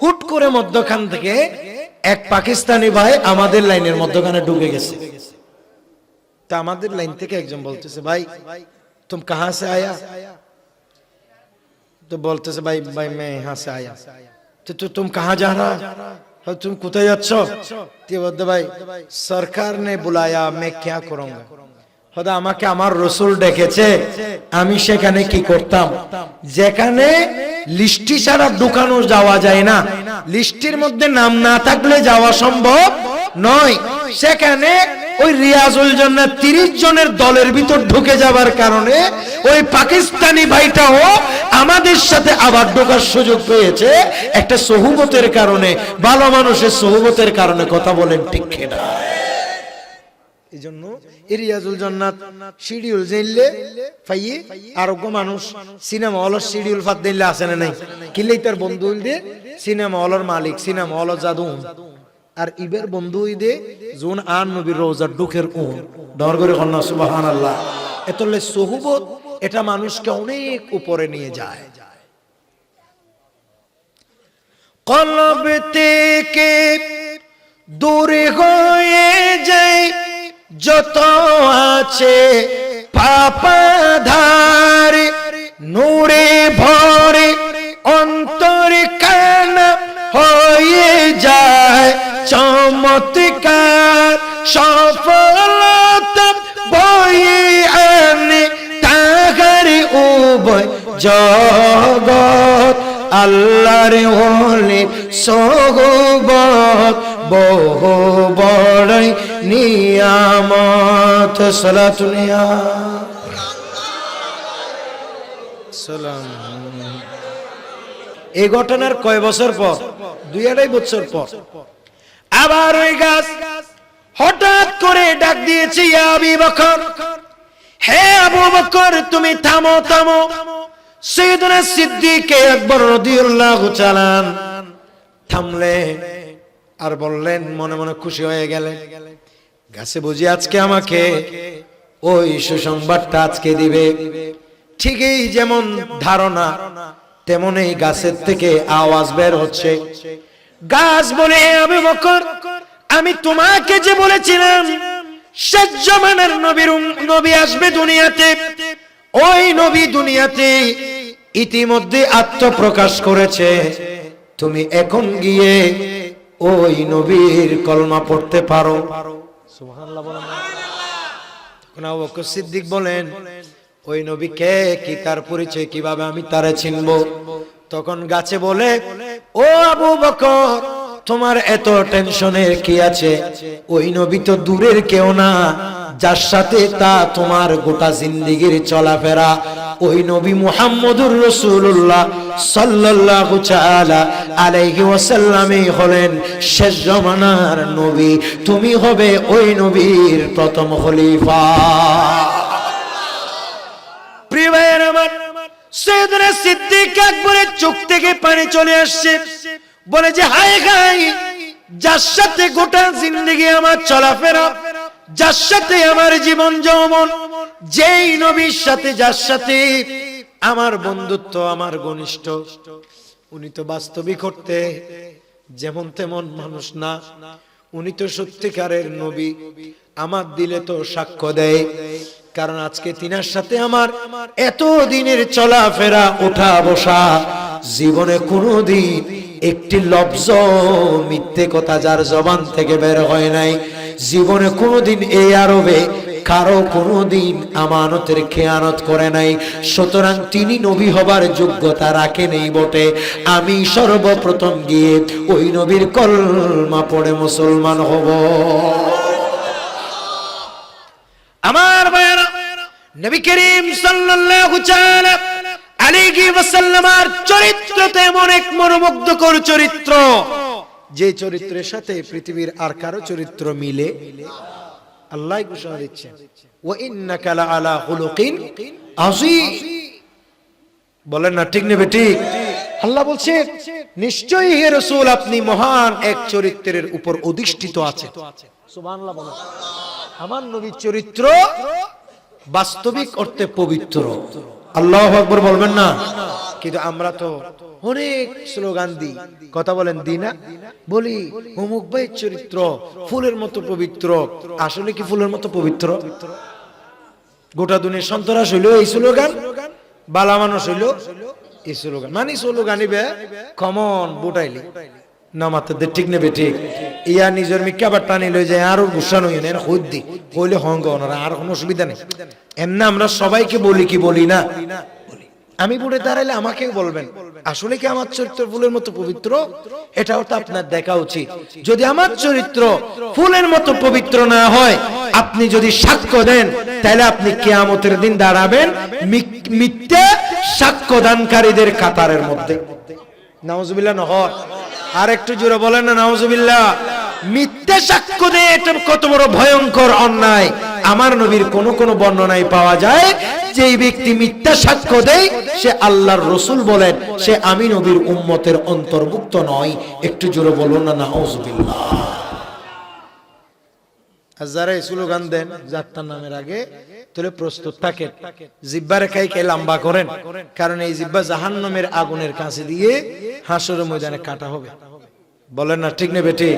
হুট করে মধ্যখান থেকে এক পাকিস্তানি ভাই আমাদের লাইনের মধ্যখানে ঢুকে গেছে। তা আমাদের লাইন থেকে একজন বলতেছে, ভাই তুম কাহা সে আয়া? তো বলতেছে, ভাই ভাই मैं यहाँ से आया। तो तुम कहाँ जा रहा? तुम কোথায় যাচ্ছ? তে বলতে, ভাই সরকার ने बुलाया, मैं क्या करूँगा? খোদা আমাকে আমার রাসূল ডেকেছে, আমি সেখানে কি করতাম? যেখানে লিস্টি ছাড়া ঢুকানো যাওয়া যায় না, লিস্টির মধ্যে নাম না থাকলে যাওয়া সম্ভব নয়, সেখানে ওই রিয়াজুল জান্নাহ 30 জনের দলের ভিতর ঢুকে যাবার কারণে ওই পাকিস্তানি ভাইটাও আমাদের সাথে আবার ঢোকার সুযোগ পেয়েছে, একটা সহবতের কারণে, ভালো মানুষের সহবতের কারণে। কথা বলেন ঠিক কিনা? এইজন্য রিয়াজুল জান্নাত শিডিউল জানলে পাইয়ে আরোগ্য মানুষ সিনেমা হলের শিডিউল ফাদ দিলে আসে না নাই, কিনলেই তার বন্ধু হইলে সিনেমা হলের মালিক, সিনেমা হল জাদু। আর ইবের বন্ধু হইদে জুন আন নবীর রওজার দুঃখের কোন ডর করে কন্যা সুবহানাল্লাহ। এতলে সহবত এটা মানুষকে অনেক উপরে নিয়ে যায়। কলব থেকে দূরে হয়ে যায় যত আছে পাপাধার, নূরে ভরে অন্তর কানা হয়ে যায় চমৎকার, সফলতা বয়ে আনে তাহার উভয় জগৎ। আল্লাহর ওলি সোহবত বহু বড়ই নিয়ামত। সালাতুনিয়া সালাম। এই ঘটনার কয় বছর পর? 2-2.5 বছর পর আবার ওই গাছ হঠাৎ করে ডাক দিয়েছে, ইয়া আবু বকর, হে আবু বকর তুমি থামো থামো। সাইয়েদুনা সিদ্দিক আকবর রাদিয়াল্লাহু তাআলা থামলে আর বললেন, মনে মনে খুশি হয়ে গেলেন, গাছে বুঝি আজকে আমাকে ওই সুসংবাদটা আজকে দিবে। ঠিকই যেমন ধারণা তেমন এই গাছের থেকে আওয়াজ বের হচ্ছে। গাছ বলে, হে আবু বকর, আমি তোমাকে যে বলেছিলাম শেষ জামানার নবী আসবে দুনিয়াতে, ওই নবী দুনিয়াতে ইতিমধ্যে আত্মপ্রকাশ করেছে, তুমি এখন গিয়ে ওই নবীর কলমা পড়তে পারো। সুবহানাল্লাহ বলেন। তখন আবু বকর সিদ্দিক বলেন, ওই নবী কে, কি তার পরিচয় কিভাবে আমি তারে চিনবো? তখন গাছে বলে, ও আবু বকর, তোমার এত টেনশনের কি আছে? ওই নবী তো দূরের কেউ না, যার সাথে তা তোমার গোটা জিন্দেগির চলাফেরা। ওই নবী মুহাম্মদুর রাসূলুল্লাহ সাল্লাল্লাহু তাআলা আলাইহি ওয়াসাল্লামই হলেন শেষ জামানার নবী, তুমি হবে ওই নবীর প্রথম খলিফা। প্রিয় ভাইয়ের আমার, সাইয়েদুনা সিদ্দিক আকবরের চোখ থেকে পানি চলে আসছে, বলে যে হায় হায়, যার সাথে গোটা জিন্দেগি আমার চলাফেরা, যার সাথে আমার জীবন যৌবন, যেই নবীর সাথে যার সাথে আমার বন্ধুত্ব, আমার ঘনিষ্ঠ, উনি তো বাস্তবিক করতে যেমন তেমন মানুষ না, উনি তো সত্যিকারের নবী। আমার দিলে তো সাক্ষ্য দেয়, কারণ আজকে তিনার সাথে আমার এত দিনের চলাফেরা, ওঠা বসা, জীবনে কোনোদিন একটি লফজ মিথ্যে কথা যার জবান থেকে বের হয় নাই। জীবনে কোনোদিন এই আরবে কারো কোনোদিন আমানতের খেয়ানত করে নাই। সুতরাং তিনি নবী হবার যোগ্যতা রাখে নেই বটে। আমি সর্বপ্রথম গিয়ে ওই নবীর কলমা পড়ে মুসলমান হব। আমার ভাইরা, নবী করিম সাল্লাল্লাহু আলাইহি ওয়াসাল্লামের চরিত্রতে এমন এক মনোমুগ্ধকর চরিত্র, যে চরিত্রের সাথে পৃথিবীর আর কারো চরিত্র মিলে। আল্লাহ ঘোষণা দিচ্ছেন, ওয়া ইন্নাকা লাআলা খুলুকিন আযীম। বলেন না ঠিক নেবে ঠিক? আল্লাহ বলছেন নিশ্চয়ই হে রাসূল আপনি মহান এক চরিত্রের উপর অধিষ্ঠিত আছেন। সুবহানাল্লাহ বলেন। আমার নবীর চরিত্র বাস্তবিক অর্থে পবিত্র। আল্লাহু আকবার বলবেন না? কিন্তু আমরা তো অনেক স্লোগান দিই, কথা বলেন দিই না? বলি অমুক ভাইয়ের চরিত্র ফুলের মতো পবিত্র। আসলে কি ফুলের মতো পবিত্র? গোটা দুনিয়ার সন্ত্রাস হইল এই স্লোগান, বালা মানুষ হইল এই স্লোগান। মানে স্লোগানিবে কমন বুটাইলি না মাত্র ঠিক নেবে ঠিক। ইয়া নিজের মিক্কা আবার টানি লই যায় আর গুসানো হইনে খুদ দি কইলে হঙ্গ ওনারা আর কোনো অসুবিধা নেই। এমনি আমরা সবাইকে বলি কি বলি না? আমি বুড়ে দাঁড়াইলে আমাকেও বলবেন আসলে কি আমার চরিত্র ফুলের মতো পবিত্র? এটাও তো আপনার দেখা উচিত। যদি আমার চরিত্র ফুলের মতো পবিত্র না হয়, আপনি যদি সাক্ষ্য দেন, তাহলে আপনি কিয়ামতের দিন দাঁড়াবেন মিথ্যা সাক্ষ্যদানকারীদের কাতারের মধ্যে। নাউজুবিল্লাহ নহয়? আর একটু জোরে বলেন না নাউজুবিল্লাহ। মিথ্যা সাক্ষ্য দেয়, এটা কত বড় ভয়ঙ্কর অন্যায়। আমার নবীর কোন কোন বর্ণনায় পাওয়া যায় যে ব্যক্তি মিথ্যা সাক্ষ্য দেয় সে আল্লাহর রাসূল বলেন সে আমি নবীর উম্মতের অন্তর্ভুক্ত নয়। একটু জোরে বলুন না নাউজুবিল্লাহ। যারা স্লোগান দেন যাত্রার নামের আগে, তাহলে প্রস্তুত থাকেন, জিহ্বা রেখায় কে লম্বা করেন, কারণ এই জিহ্বা জাহান্নামের আগুনের কাছে দিয়ে হাসরের ময়দানে কাটা হবে। বলেন না ঠিক নেবে ঠিক?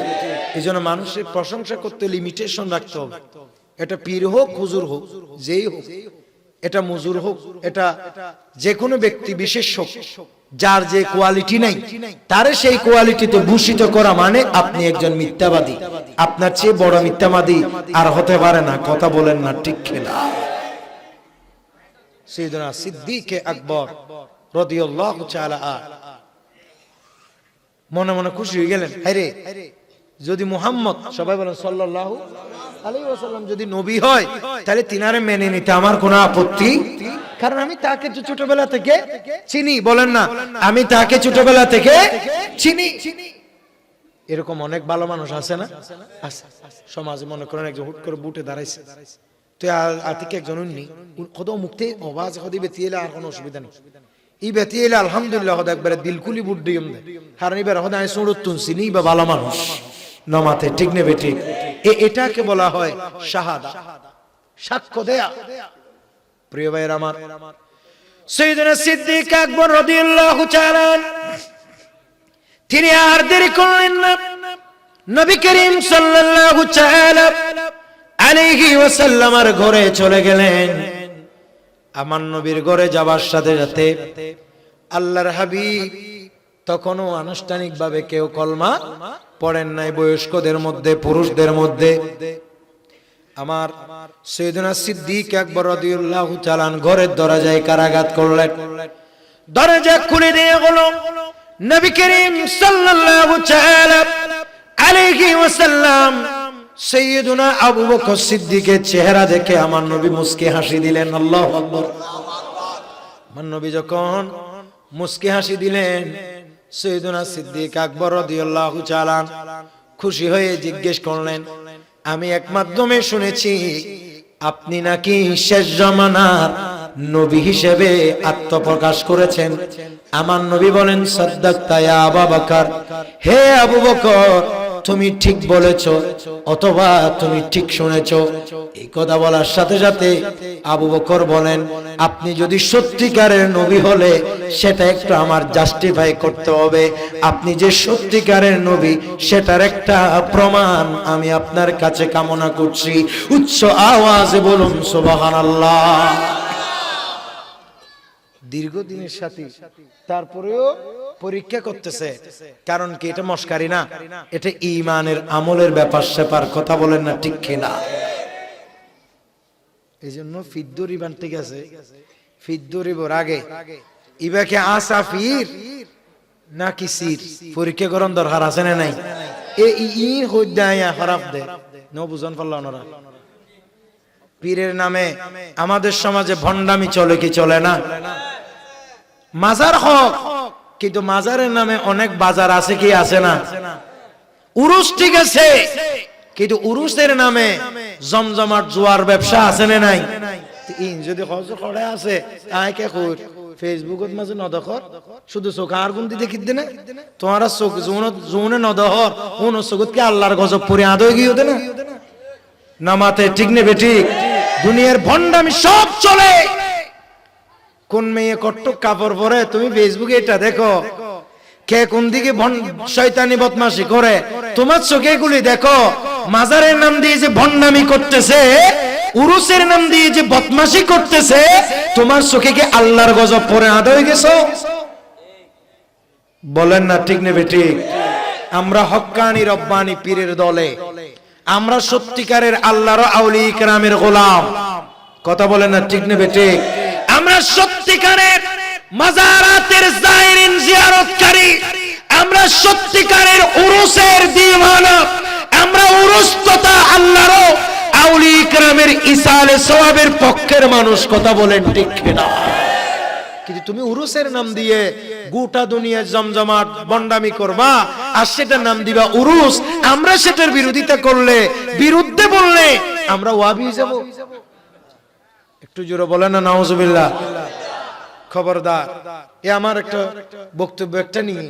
এই জন্য মানুষের প্রশংসা করতে লিমিটেশন রাখতে হবে। এটা পীর হোক হুজুর হোক যেই হোক, এটা মজুর হোক, এটা যে কোনো ব্যক্তি বিশেষ হোক, যার যে কোয়ালিটি নাই তারে সেই কোয়ালিটিতে ভূষিত করা মানে আপনি একজন মিথ্যাবাদী। আপনার চেয়ে বড় মিথ্যাবাদী আর হতে পারে না। কথা বলেন না ঠিক কিনা? সাইয়েদনা সিদ্দিক আকবর রাদিয়াল্লাহু তাআলা মনে মনে খুশি হয়ে গেলেন, আরে যদি মুহাম্মদ, সবাই বলেন সাল্লাল্লাহু আলাইহি ওয়াসাল্লাম যদি নবী হয়, তাহলে তিনারে মেনে নিতে আমার কোনো আপত্তি, কারণ আমি তাকে ছোটবেলা থেকে চিনি। বলেন না, আমি তাকে ছোটবেলা থেকে চিনি। এরকম অনেক ভালো মানুষ আছে না? আছে সমাজে। মনে করেন একজন হুট করে বুটে দাঁড়াইছে, তো আতিকে একজন উন্নি কত মুক্তি আওয়াজ কদি বেতিয়েলে আর কোনো অসুবিধা নেই। ই বেতিয়েলে আলহামদুলিল্লাহ হদ একবারে দিলকুলি বুট দিম দে, কারণ এবার হদ আমি সুরত তুনছিনি বা ভালো মানুষ নমাতে। ঠিক নেবে ঠিক? এটাকে বলা হয় শাহাদা, সাক্ষ্য দেয়া। প্রিয় ভাইয়ের আমার, সাইয়েদনা সিদ্দিক আকবর রাদিয়াল্লাহু তাআলা তিনি আর দেরি করলেন না, নবী করিম সাল্লাল্লাহু তাআলা আলাইহি ওয়াসাল্লামের ঘরে চলে গেলেন। আমার নবীর ঘরে যাবার সাথে সাথে আল্লাহর হাবিব তখনও আনুষ্ঠানিকভাবে কেউ কলমা পড়েন নাই বয়স্কদের মধ্যে, পুরুষদের মধ্যে। আমার সাইয়েদনা সিদ্দিক আকবর রাদিয়াল্লাহু তাআলা ঘরের দরজায় কারাঘাত করলেন। দরজা খুলে দিয়ে গেল, নবী করিম সাল্লাল্লাহু তাআলা আলাইহি ওয়াসাল্লাম সাইয়েদনা আবু বকর সিদ্দিকের চেহারা দেখে আমার নবী মুস্কি হাসি দিলেন। আল্লাহু আকবার। আমার নবী যখন মুস্কি হাসি দিলেন, সাইয়েদনা সিদ্দিক আকবর রাদিয়াল্লাহু তাআলা খুশি হয়ে জিজ্ঞেস করলেন, আমি এক মাধ্যমে শুনেছি আপনি নাকি শেষ জামানার নবী হিসেবে আত্মপ্রকাশ করেছেন। আমার নবী বলেন, সাদ্দাকতা ইয়া আবু বকর, হে আবু বকর তুমি ঠিক বলেছো অথবা তুমি ঠিক শুনেছো। এই কথা বলার সাথে সাথে আবু বকর বলেন, আপনি যদি সত্যিকারের নবী হলে সেটা একটু আমার জাস্টিফাই করতে হবে। আপনি যে সত্যিকারের নবী সেটার একটা প্রমাণ আমি আপনার কাছে কামনা করছি। উচ্চ আওয়াজে বলুন সুবহানাল্লাহ। দীর্ঘদিনের সাথে তারপরেও পরীক্ষা করতেছে, কারণ কি এটা মস্কারি না, এটা ঈমানের আমলের ব্যাপার স্যাপার। কথা বলেন না ঠিক কিনা? এই জন্য ফিদ্দুরি বানতে গেছে, ফিদ্দুরিবর আগে ইবাকে আসাফির নাকি সির পরীক্ষা করন দরকার আছে না নাই? ই হইদায়া খারাপ দে ন বুঝন পারলা ওনারা। পীরের নামে আমাদের সমাজে ভণ্ডামি চলে কি চলে না? মাজার হক, কিন্তু মাজারের নামে অনেক বাজার আছে কি আছে না? উরুস ঠিক আছে, কিন্তু উরুসের নামে জমজমাট জুয়ার ব্যবসা আছে না নাই? ইন যদি খরচ করে আছে আইকে কই ফেসবুকত মাঝে নদখর শুধু চোখ আর গুণ দিতে কিদ না তোমারা চোখ জুনে নদহর কোন চোখত কি আল্লাহর গজব পড়ে আদয় গিয়ে হতে না নামাতে ঠিক নেবে ঠিক। দুনিয়ার ভণ্ডামি সব চলে। কোন মেয়ে কট্টক কাপড় পরে তুমি ফেসবুকে এটা দেখো, কে কোন দিকে শয়তানি বদমাশি করে তোমার চোখে গুলি দেখো। মাজারের নাম দিয়ে যে ভণ্ডামি করতেছে, উরুসের নাম দিয়ে যে বদমাশি করতেছে, তোমার চোখে কি আল্লাহর গজব পড়ে আদা হয়ে গেছো? বলেন না ঠিক নেবে ঠিক। আমরা হক্কানি রব্বানি পীরের দলে, আমরা সত্যিকারের আল্লাহর আউলিয়া কিরামের গোলাম। কথা বলেন না ঠিক নেবে ঠিক। আমরা সত্যিকারের মাজারাতের জায়রিন জিয়ারতকারী, আমরা সত্যিকারের উরুসের দিওয়ানা, আমরা উরুস তথা আল্লাহর আউলিয়া কিরামের ইসালে সওয়াবের পক্ষের মানুষ। কথা বলেন ঠিক কিনা? কিন্তু তুমি উরুসের নাম দিয়ে গোটা দুনিয়া জমজমাট বন্ডামি করবা আর সেটার নাম দিবা উরুস। আমরা সেটার বিরোধিতা করলে, বিরুদ্ধে বললে আমরা ওয়াহাবি যাব। একটু জোরে বলেন না নাউজুবিল্লাহ। খবরদার, এ আমার একটা বক্তব্য একটা নিয়ে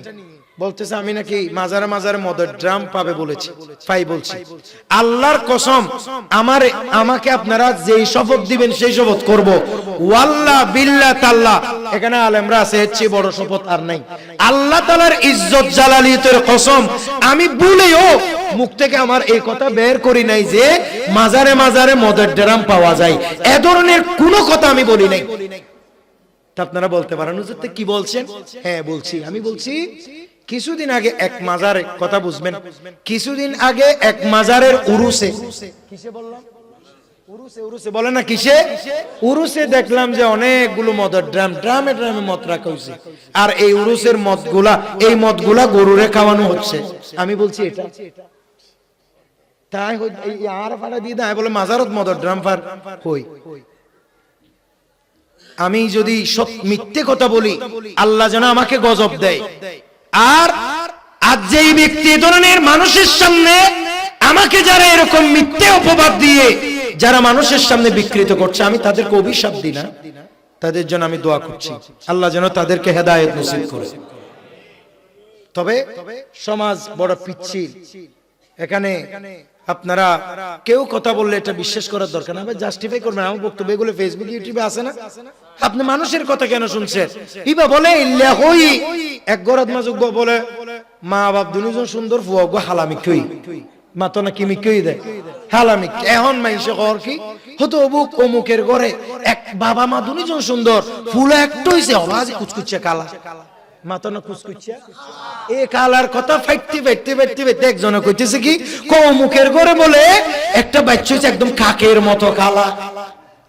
বলতেছে আমি নাকি মাজারে মাজারে মদের ড্রাম পাবে বলেছি, পাই বলছি। আল্লাহর কসম, আমাকে আপনারা যেই শপথ দিবেন সেই শপথ করব। ওয়াল্লাহ বিল্লাহ তাল্লাহ, এখানে আলেমরা আছে, এর চেয়ে বড় শপথ আর নাই। আল্লাহ তাআলার ইজ্জত জালালিয়তের কসম, আমি ভুলেও মুখ থেকে আমার এই কথা বের করি নাই যে মাজারে মাজারে মদের ড্রাম পাওয়া যায়। এ ধরনের কোনো কথা আমি বলি নাই। আপনারা বলতে পারেন হুজুর কি বলছেন? হ্যাঁ বলছি, আমি বলছি কিছুদিন আগে এক মাজারে, কথা বুঝবেন, কিছুদিন আগে এক মাজারের উরুসে, কিসে বললাম? উরুসে, উরুসে বলে না কিসে? উরুসে দেখলাম যে অনেকগুলো মদের ড্রাম, ড্রামে ড্রামে মদ রাখা হয়েছে। আর এই উরুসের মদগুলা, এই মদগুলা গরুরে খাওয়ানো হচ্ছে। আমি বলছি এটা তাই আর ফাড়া দিয়ে দেয় বলে মাজারত মদের ড্রাম ফার হই। আমি যদি মিথ্যে কথা বলি আল্লাহ যেন আমাকে গজব দেয়। আর আজ যেই ব্যক্তি ধরনের মানুষের সামনে আমাকে যারা এরকম মিথ্যে অপবাদ দিয়ে যারা মানুষের সামনে বিকৃত করছে, আমি তাদেরকে অভিশাপ দিই না, তাদের জন্য আমি দোয়া করছি আল্লাহ যেন তাদেরকে হেদায়েত নসিব করে। তবে সমাজ বড় পিচ্ছিল। এখানে আপনারা কেউ কথা বললে এটা বিশ্বাস করার দরকার না, জাস্টিফাই করবেন। আমার বক্তব্য এগুলো ফেসবুক ইউটিউবে আছে না? আপনি মানুষের কথা কেন শুনছেন? ইবা বলে এক গরাত মাজুক বলে মা বাপ দুজন সুন্দর ফুয়া গো হালামি কই মা তো না কিমি কই দেয় হালামি। এখন মাইসে কর কি হতো অবুক অমুকের ঘরে এক বাবা মা দুজন সুন্দর, ফুল একটু হইছে আওয়াজ কুচকুচে কালা, মাথা না কুচকুচিয়া এ কালার কথা ফাইটতে ফাইটতে ফাইটতে ফাইটতে একজনে কইতেছে কি মুখের ঘরে বলে একটা বাচ্চা হইছে একদম কাকের মতো কালা।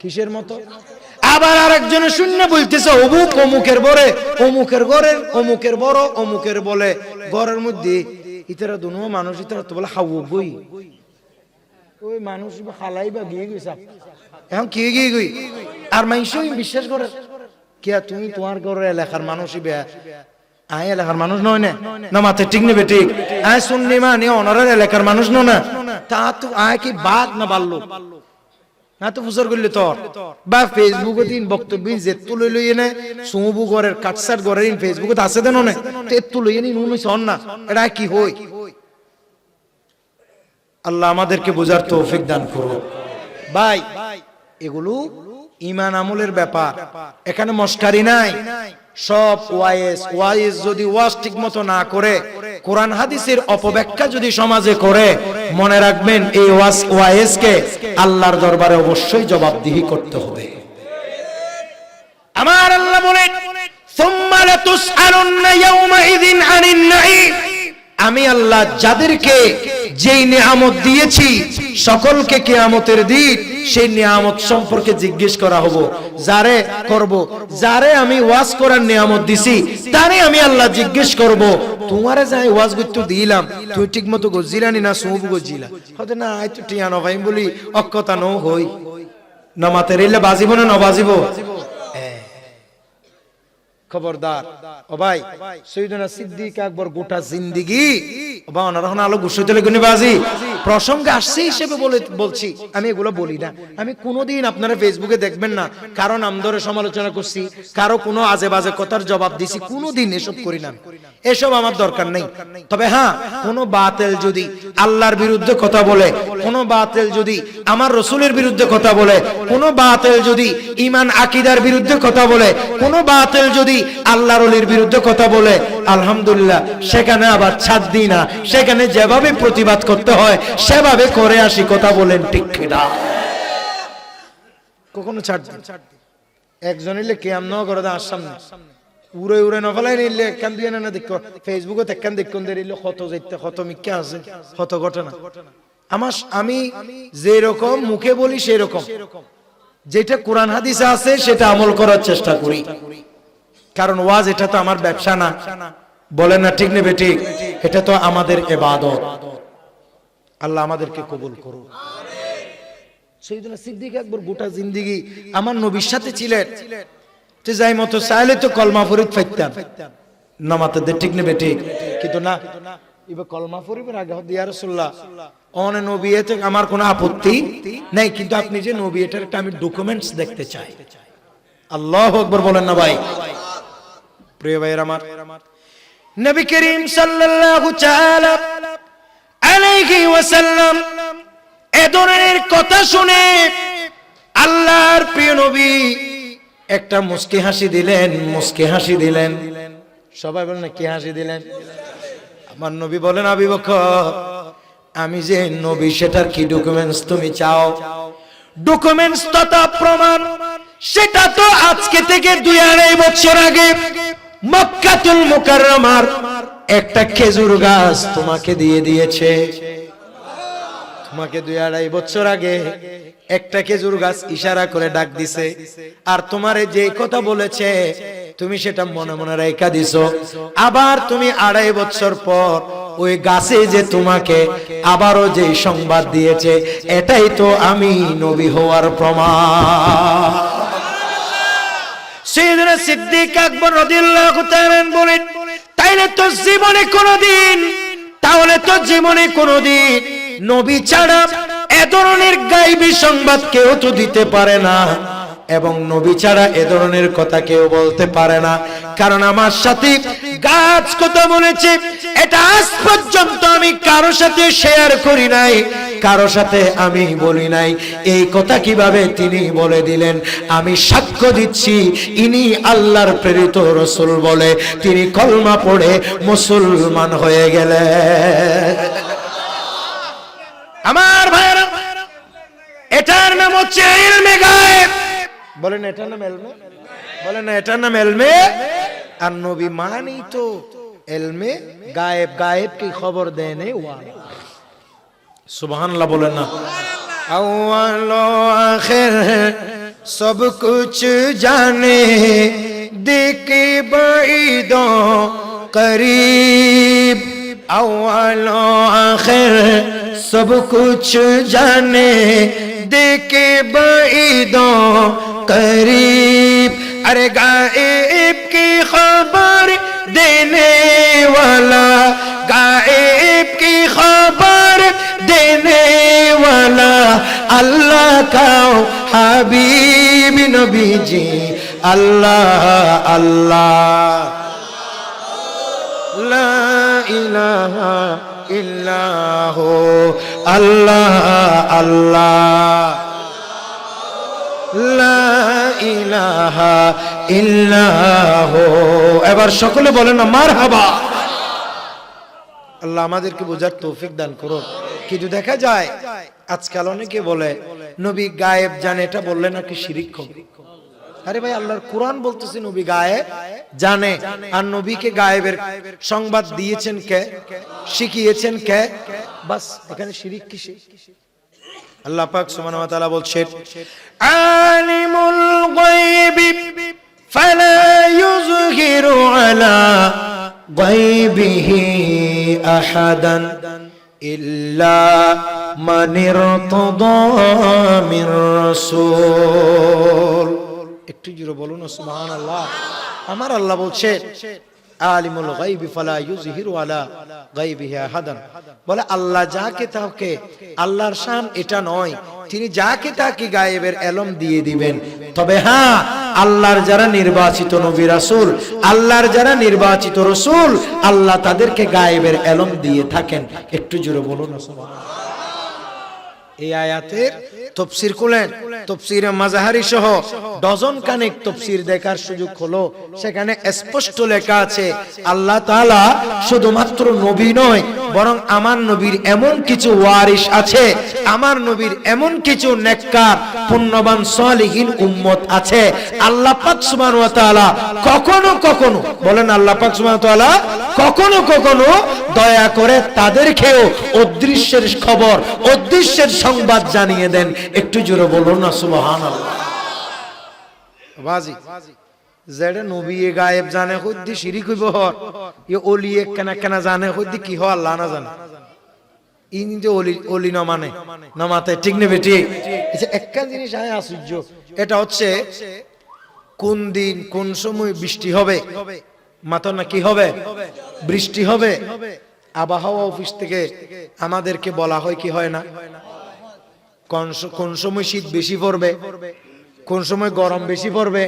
কিসের মতো? আবার আরেকজনে শূন্য বলতেছে অমুক অমুকের ঘরে, অমুকের ঘরের অমুকের বড় অমুকের বলে ঘরের মধ্যে ইতারা দুনো মানুষ ইতারা তো বলে হাউ বই ওই মানুষ খালাই বা গিয়ে গেছে এখন কি গিয়ে গই আর মানুষই বিশ্বাস করে কিয়া তুমি তোমার ঘরের এলাকার মানুষই বেয়া আয় এলাকার মানুষ নয় না মাথা ঠিক নেবে ঠিক আয় শুননি মা নিয়ে অনারের এলাকার মানুষ ন না তা তো আয় কি বাঘ না বাল্লো না তো ফুসর করলি তোর বা ফেসবুকে দিন বক্তব্য যে তুলে লইয়ে নে সুমবু ঘরের কাটসাট ঘরের ফেসবুকে আছে দেন না তে তুলে নি নুন হন না এটা কি হই। আল্লাহ আমাদেরকে বোঝার তৌফিক দান করুন। ভাই এগুলো ঈমান আমলের ব্যাপার, এখানে মস্কারি নাই। সব ওয়াইজ যদি ওয়াজ ঠিকমতো না করে কোরআন হাদিসের অপব্যাখ্যা যদি সমাজে করে, মনে রাখবেন এই ওয়াইজকে আল্লাহর দরবারে অবশ্যই জবাবদিহি করতে হবে। আমার আল্লাহ বলেন সুম্মা লাতুসআলুন্না ইয়াওমাইযিন আনিন নাঈম, আমি আল্লাহ যাদেরকে যেই নিয়ামত দিয়েছি সকলকে কিয়ামতের দিন সেই নিয়ামত সম্পর্কে জিজ্ঞেস করা হবে। যারে করব, যারে আমি ওয়াজ করার নিয়ামত দিছি তারে আমি আল্লাহ জিজ্ঞেস করব তোমারে যাই ওয়াজ করতে দিলাম তুই ঠিকমতো গজিলানি না সুবু গজিলা হতে না আই তো টিয়ানো ভাই বলি অক্ষতা নো হই না মাতে রেলে বাজিব না বাজিব। খবরদার ও ভাই সৈয়দনা সিদ্দিক আকবর গোটা জিন্দেগি ও বা ওনারা আলো গুছাইতে লাগনি বাজি প্রসঙ্গে আসছে হিসেবে বলছি, আমি এগুলো বলি না। আমি কোনোদিন আপনারা ফেসবুকে দেখবেন না কারণ নাম ধরে সমালোচনা করছি, কারো কোনো আজে বাজে কথার জবাব দিছি, কোনোদিন এসব করি না। এসব আমার দরকার নেই। তবে হ্যাঁ, কোনো বাতিল যদি আল্লাহর বিরুদ্ধে কথা বলে, কোনো বাতিল যদি আমার রসুলের বিরুদ্ধে কথা বলে, কোনো বাতিল যদি ঈমান আকীদার বিরুদ্ধে কথা বলে, কোনো বাতিল যদি আল্লাহর ওলির বিরুদ্ধে কথা বলে, আলহামদুলিল্লাহ সেখানে আবার ছাড় দিই না, সেখানে যেভাবে প্রতিবাদ করতে হয় সেভাবে করে আসি। কথা বলেন ঠিক কিনা? কখনো ছাড় দিই একজন এলে কেয়াম ন করে দেয় আসাম না উড়ে উড়ে নফলাই নিলে একখান দিয়ে না দেখো ফেসবুকে একখান দেখুন দিলে কত যাইতে কত মিথ্যা আছে, কত ঘটনা। আমি যেরকম মুখে বলি সেরকম, যেটা কোরআন হাদিসে আছে সেটা আমল করার চেষ্টা করি, কারণ ওয়াজ এটা তো আমার ব্যবসা না, বলেন না ঠিক নেবে ঠিক? এটা তো আমাদের ইবাদত। আল্লাহ আমাদেরকে কবুল করুন। সৈয়দনা সিদ্দিক আকবর গোটা জিন্দেগি আমার নবীর সাথে ছিলেন, তো যাই মতো চাইলে তো কলমা ফরিদ ফাইতাম নামাতে দে, ঠিক নেবে ঠিক? কিন্তু না, এবার কলমা ফরিবের আগে ইয়া রাসূলুল্লাহ অনে নবী এতে আমার কোনো আপত্তি নাই, কিন্তু আপনি যে নবী এটার একটা আমি ডকুমেন্টস দেখতে চাই। আল্লাহু আকবার বলেন না ভাই? প্রিয় ভাইরা আমার, নবী করিম সাল্লাল্লাহু তাআলা আলাইহি ওয়াসাল্লাম এ ধরনের কথা শুনে আল্লাহর প্রিয় নবী একটা মুস্কি হাসি দিলেন, মুস্কি হাসি দিলেন। সবাই বলেন কি হাসি দিলেন? আমার নবী বলেন, আবু বকর আমি যে নবী সেটার কি ডকুমেন্টস তুমি চাও? ডকুমেন্টস তথা প্রমাণ সেটা তো আজকে থেকে 2-2.5 বছর আগে মক্কাতুল মুকাররমার একটা খেজুর গাছ তোমাকে দিয়ে দিয়েছে। তোমাকে 2-2.5 বছর আগে একটা খেজুর গাছ ইশারা করে ডাক দিছে, আর তোমারে যে কথা বলেছে তুমি সেটা মনে মনে রাইখা দিছো। আবার তুমি 2.5 বছর পর ওই গাছে যে তোমাকে আবারও যে সংবাদ দিয়েছে, এটাই তো আমি নবী হওয়ার প্রমাণ। সাইয়েদনা সিদ্দিক আকবর রাদিয়াল্লাহু তাআলা বলেন, তাহলে তো জীবনে কোনোদিন নবী ছাড়া এ ধরনের গায়বী সংবাদ কেউ তো দিতে পারে না, এবং নবী ছাড়া এ ধরনের কথা কেউ বলতে পারে না। কারণ আমার সাথে গাছ কথা বলেছে, এটা আজ পর্যন্ত আমি কারো সাথে শেয়ার করি নাই, কারো সাথে আমি বলি নাই। এই কথা কিভাবে তিনি বলে দিলেন? আমি সাক্ষ্য দিচ্ছি ইনি আল্লাহর প্রেরিত রাসূল বলে তিনি কলমা পড়ে মুসলমান হয়ে গেলেন। আমার ভাইরা, এটার নাম হচ্ছে ইলমে গায়েব। বলেন এটার নাম ইলমে, বলেন না এটার নাম ইলমে। আর নবী মানেই তো ইলমে গায়েব, গায়েব কি খবর দেনে ওয়ালা। সুবহানাল্লাহ বলেন না? আউয়াল ও আখির সব কুছ জানে, দেখে বাইদো করিব। আউয়াল ও আখির সব কুছ জানে, দেখে বাইদো करीब। अरे गायब की खबर देने वाला, गायब की खबर देने वाला अल्लाह का हबीब नबी जी। अल्लाह अल्लाह ला इलाहा इल्लाहु अल्लाह अल्लाह লা ইলাহা ইল্লাহু। এবার সকলে বলেন না মারহাবা। আল্লাহ আমাদেরকে বোঝার তৌফিক দান করুন। কিন্তু দেখা যায় আজকাল অনেকে বলে নবী গায়েব জানে, এটা বললে নাকি শিরক হবে। আরে ভাই, আল্লাহর কোরআন বলতেছে নবী গায়েব জানে, আর নবীকে গায়েবের সংবাদ দিয়েছেন কে? শিখিয়েছেন কে? বাস, এখানে শিরক কিসে? আল্লাহ পাক সুবহানাহু ওয়া তাআলা বলছেন, আলিমুল গায়বি ফালা ইউযহিরু আলা গায়বিহি আহাদান ইল্লা মান ইরতাদা মির রাসূল। একটু জোরে বলুন সুবহানাল্লাহ। আমার আল্লাহ বলছে আলিমুল গায়বি ফালা ইউযহিরু আলা গায়বিহি আহাদান, বলে আল্লাহ যাকে তাকে, আল্লাহর শান এটা নয় তিনি যাকে তাকে গায়েবের ইলম দিয়ে দিবেন। তবে হ্যাঁ, আল্লাহর যারা নির্বাচিত নবী রাসূল, আল্লাহর যারা নির্বাচিত রাসূল, আল্লাহ তাদেরকে গায়েবের ইলম দিয়ে থাকেন। একটু জোরে বলুন সুবহানাল্লাহ। এই আয়াতের তাফসীর খুলেন, তাফসীরে মাজাহারি সহ ডজন কানেক তাফসীর দেখার সুযোগ হলো। সেখানে স্পষ্ট লেখা আছে আল্লাহ তাআলা শুধুমাত্র নবী নয়, বরং আমার নবীর এমন কিছু ওয়ারিস আছে, আমার নবীর এমন কিছু নেককার পুণ্যবান সালিহিন উম্মত আছে। আল্লাহ পাক সুবহানাহু ওয়া তাআলা কখনো কখনো, বলেন আল্লাহ পাক সুবহানাহু ওয়া তাআলা কখনো কখনো দয়া করে তাদেরকেও অদৃশ্যের খবর, অদৃশ্যের সংবাদ জানিয়ে দেন। একটু জোরে বলুন না সুবহানাল্লাহ। বাজি যেটা নবী গায়েব জানে কইদি শিরিক হইব, হর এ ওলি কেনা কেনা জানে কইদি কি হয় আল্লাহ না জানে। ইন যে ওলি ওলি না মানে না মাথায় ঠিক নেবে ঠিক। আচ্ছা একটা জিনিস আয় আশ্চর্য, এটা হচ্ছে কোন দিন কোন সময় বৃষ্টি হবে, মাথা না কি হবে, বৃষ্টি হবে। আবহাওয়া অফিস থেকে আমাদেরকে বলা হয় কি হয় না, কোন সময় শীত বেশি পড়বে, কোন সময় গরম বেশি পড়বে,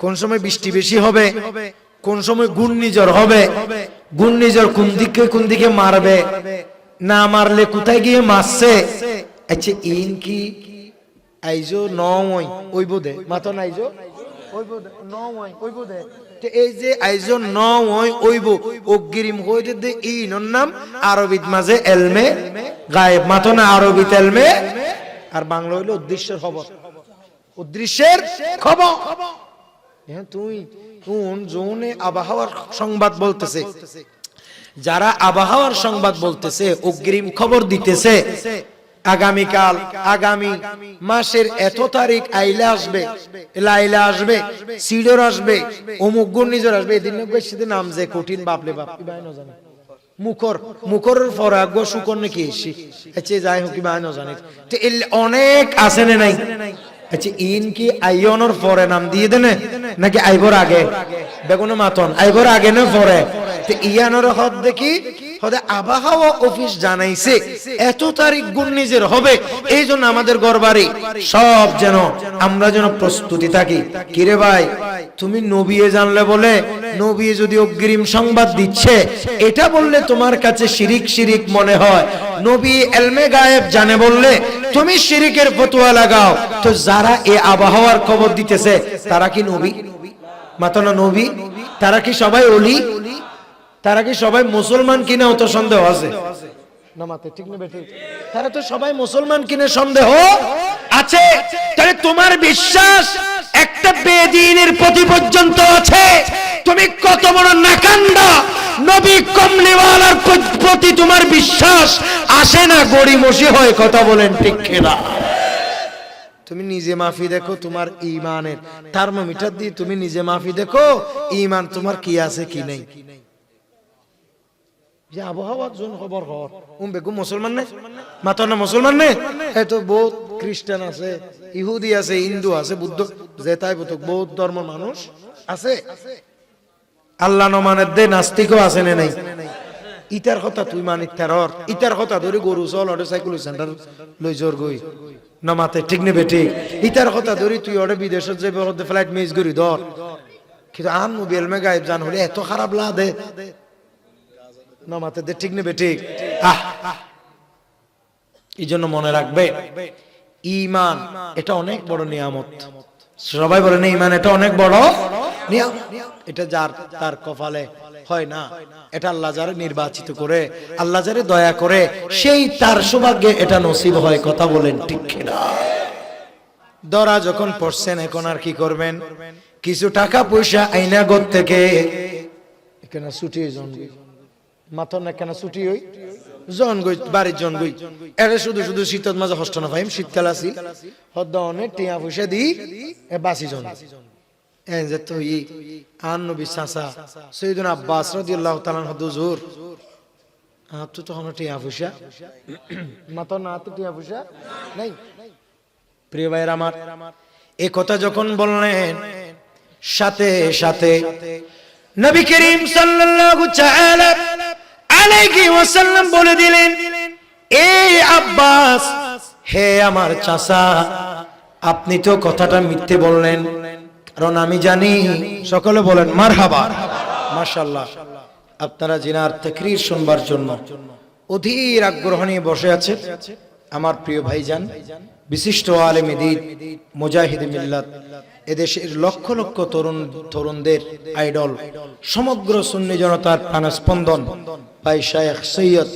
কোন সময় বৃষ্টি বেশি হবে, কোন সময় ঘূর্ণিঝড় হবে, ঘূর্ণিঝড় কোন দিকে মারবে, না মারলে কোথায় গিয়ে মারছে। আচ্ছা ইন কি আইজো নয় ওইব দে মাথা নাইজো ওইব দে নয় ওইব দে। এই যে আইজো নয় ওইব অগ্রিম হইতে দে ইনর নাম আরবিত মাঝে এলমে গায়েব, মাথা না আরবিত এলমে, আর বাংলা হইলো অদৃশ্যের খবর, অদৃশ্যের খবর। তুই কোন জোনে আবহাওয়ার সংবাদ বলতেছে, যারা আবহাওয়ার সংবাদ বলতেছে, অগ্রিম খবর দিতেছে, আগামীকাল আগামী মাসের এত তারিখ আইলে আসবে, লাইলা আসবে, সিডর আসবে, অমুক ঘূর্ণিঝড় আসবে, এদিন বেশি নাম যে কঠিন বাপলে বাপ কি ভাই না জানে, মুখরের ফরাগ শুকর নাকি এসি, আচ্ছা যাই হোক কি ভাই না জানি অনেক আছে না নাই। আচ্ছা ইন কি আইয়নের পরে নাম দিয়ে দেনে নাকি আইবর আগে, বেগুন মাতন আইবর আগে না পরে, ইয়ানোর হদ দেখি হদে আবহাওয়া অফিস জানাইছে এত তারিখ ঘূর্ণিঝড় হবে, এই জন্য আমাদের ঘরবাড়ি সব যেন আমরা যেন প্রস্তুতি থাকি। কিরে ভাই তুমি নবী জানলে বলে, নবী যদি অগ্রিম সংবাদ দিচ্ছে এটা বললে তোমার কাছে শিরিক শিরিক মনে হয়, নবী এলমে গায়েব জানে বললে তুমি শিরিকের ফতোয়া লাগাও। তো যারা এই আবহাওয়ার খবর দিতেছে তারা কি নবী? মাতানা নবী? তারা কি সবাই ওলি? তারা কি সবাই মুসলমান কিনা? তো সন্দেহ আছে না মাতে ঠিক না বেঠিক? তারা তো সবাই মুসলমান কিনা সন্দেহ আছে। তাহলে তোমার বিশ্বাস একটা বেদিনের প্রতি পর্যন্ত আছে, তুমি কত বড় নাকান্দা। নবী কমলিওয়ালার প্রতি তোমার বিশ্বাস আসে না, গড়িমসি হয়। কথা বলেন ঠিক কিনা? তুমি নিজে মাফি দেখো তোমার ঈমানের থার্মোমিটার দিয়ে, তুমি নিজে মাফি দেখো ঈমান তোমার কি আছে কি নেই। যে আবহাওয়ার জন্য খবর হর বেগু মুসলমান নেই, মাত্র না মুসলমান নেই, এত বহুত খ্রিস্টান আছে, ইহুদি আছে, হিন্দু আছে, বুদ্ধ যে তাই বহুত ধর্ম মানুষ আছে, আল্লাহ নমানের দে নাস্তিকও আছে না নাই। ইটার কথা তুই মানি তেরর, ইটার কথা ধরে গরু চল অটো সাইকেল সেন্টার লই জোর গই নমাতে ঠিক নেবে ঠিক। ইটার কথা ধরি তুই অটো বিদেশত যাবে ফ্লাইট মিস করি ধর, কিন্তু আন মোবাইল মে গায়েব জান হলে এত খারাপ লাগে নমাতে দে ঠিক নেবে ঠিক। এই জন্য মনে রাখবে ঈমান এটা অনেক বড় নিয়ামত। সবাই বলে না ঈমান এটা অনেক বড় নিয়ামত। এটা যার তার কপালে হয় না, এটা আল্লাহ যারে নির্বাচিত করে, আল্লাহ যারে দয়া করে, সেই তার সৌভাগ্যে এটা নসিব হয়। কথা বলেন ঠিক কিনা? দরা যখন পড়ছেন এখন আর কি করবেন? কিছু টাকা পয়সা আইনা গত থেকে এখানে ছুটি জনগই মাথা না কেন ছুটি হই জনগই বাড়ির জনগই এটা শুধু শুধু শীতত মাঝে হষ্ট না ভাই, শীতকাল আসি হদ্দ অনেক টিয়া পয়সা দি বাসি জন যে তো ই আন নবী চাচা সৈয়দনা আব্বাস রাদিয়াল্লাহু তাআলা হুজুর তো তখন টিয়া পয়সা মাথা না তো টিয়া পয়সা নাই। প্রিয় ভাইরা আমার, এই কথা যখন বললেন সাথে সাথে নবী করিম সাল্লাল্লাহু তাআলা আলাইহি ওয়াসাল্লাম বলে দিলেন, এই আব্বাস, হে আমার চাচা, আপনি তো কথাটা মিথ্যে বললেন, কারণ আমি জানি। সকলে বলেন মারহাবা, মাশাআল্লাহ। আপনারা জিনার তাকরীর শুনবার জন্য অধীর আগ্রহ নিয়ে বসে আছেন আমার প্রিয় ভাইজান, বিশিষ্ট আলেমে দ্বীন, মুজাহিদ মিল্লাত, এদেশের লক্ষ লক্ষ তরুণদের আইডল, সমগ্র সুন্নি জনতার প্রাণস্পন্দন ভাই শায়েখ সৈয়দ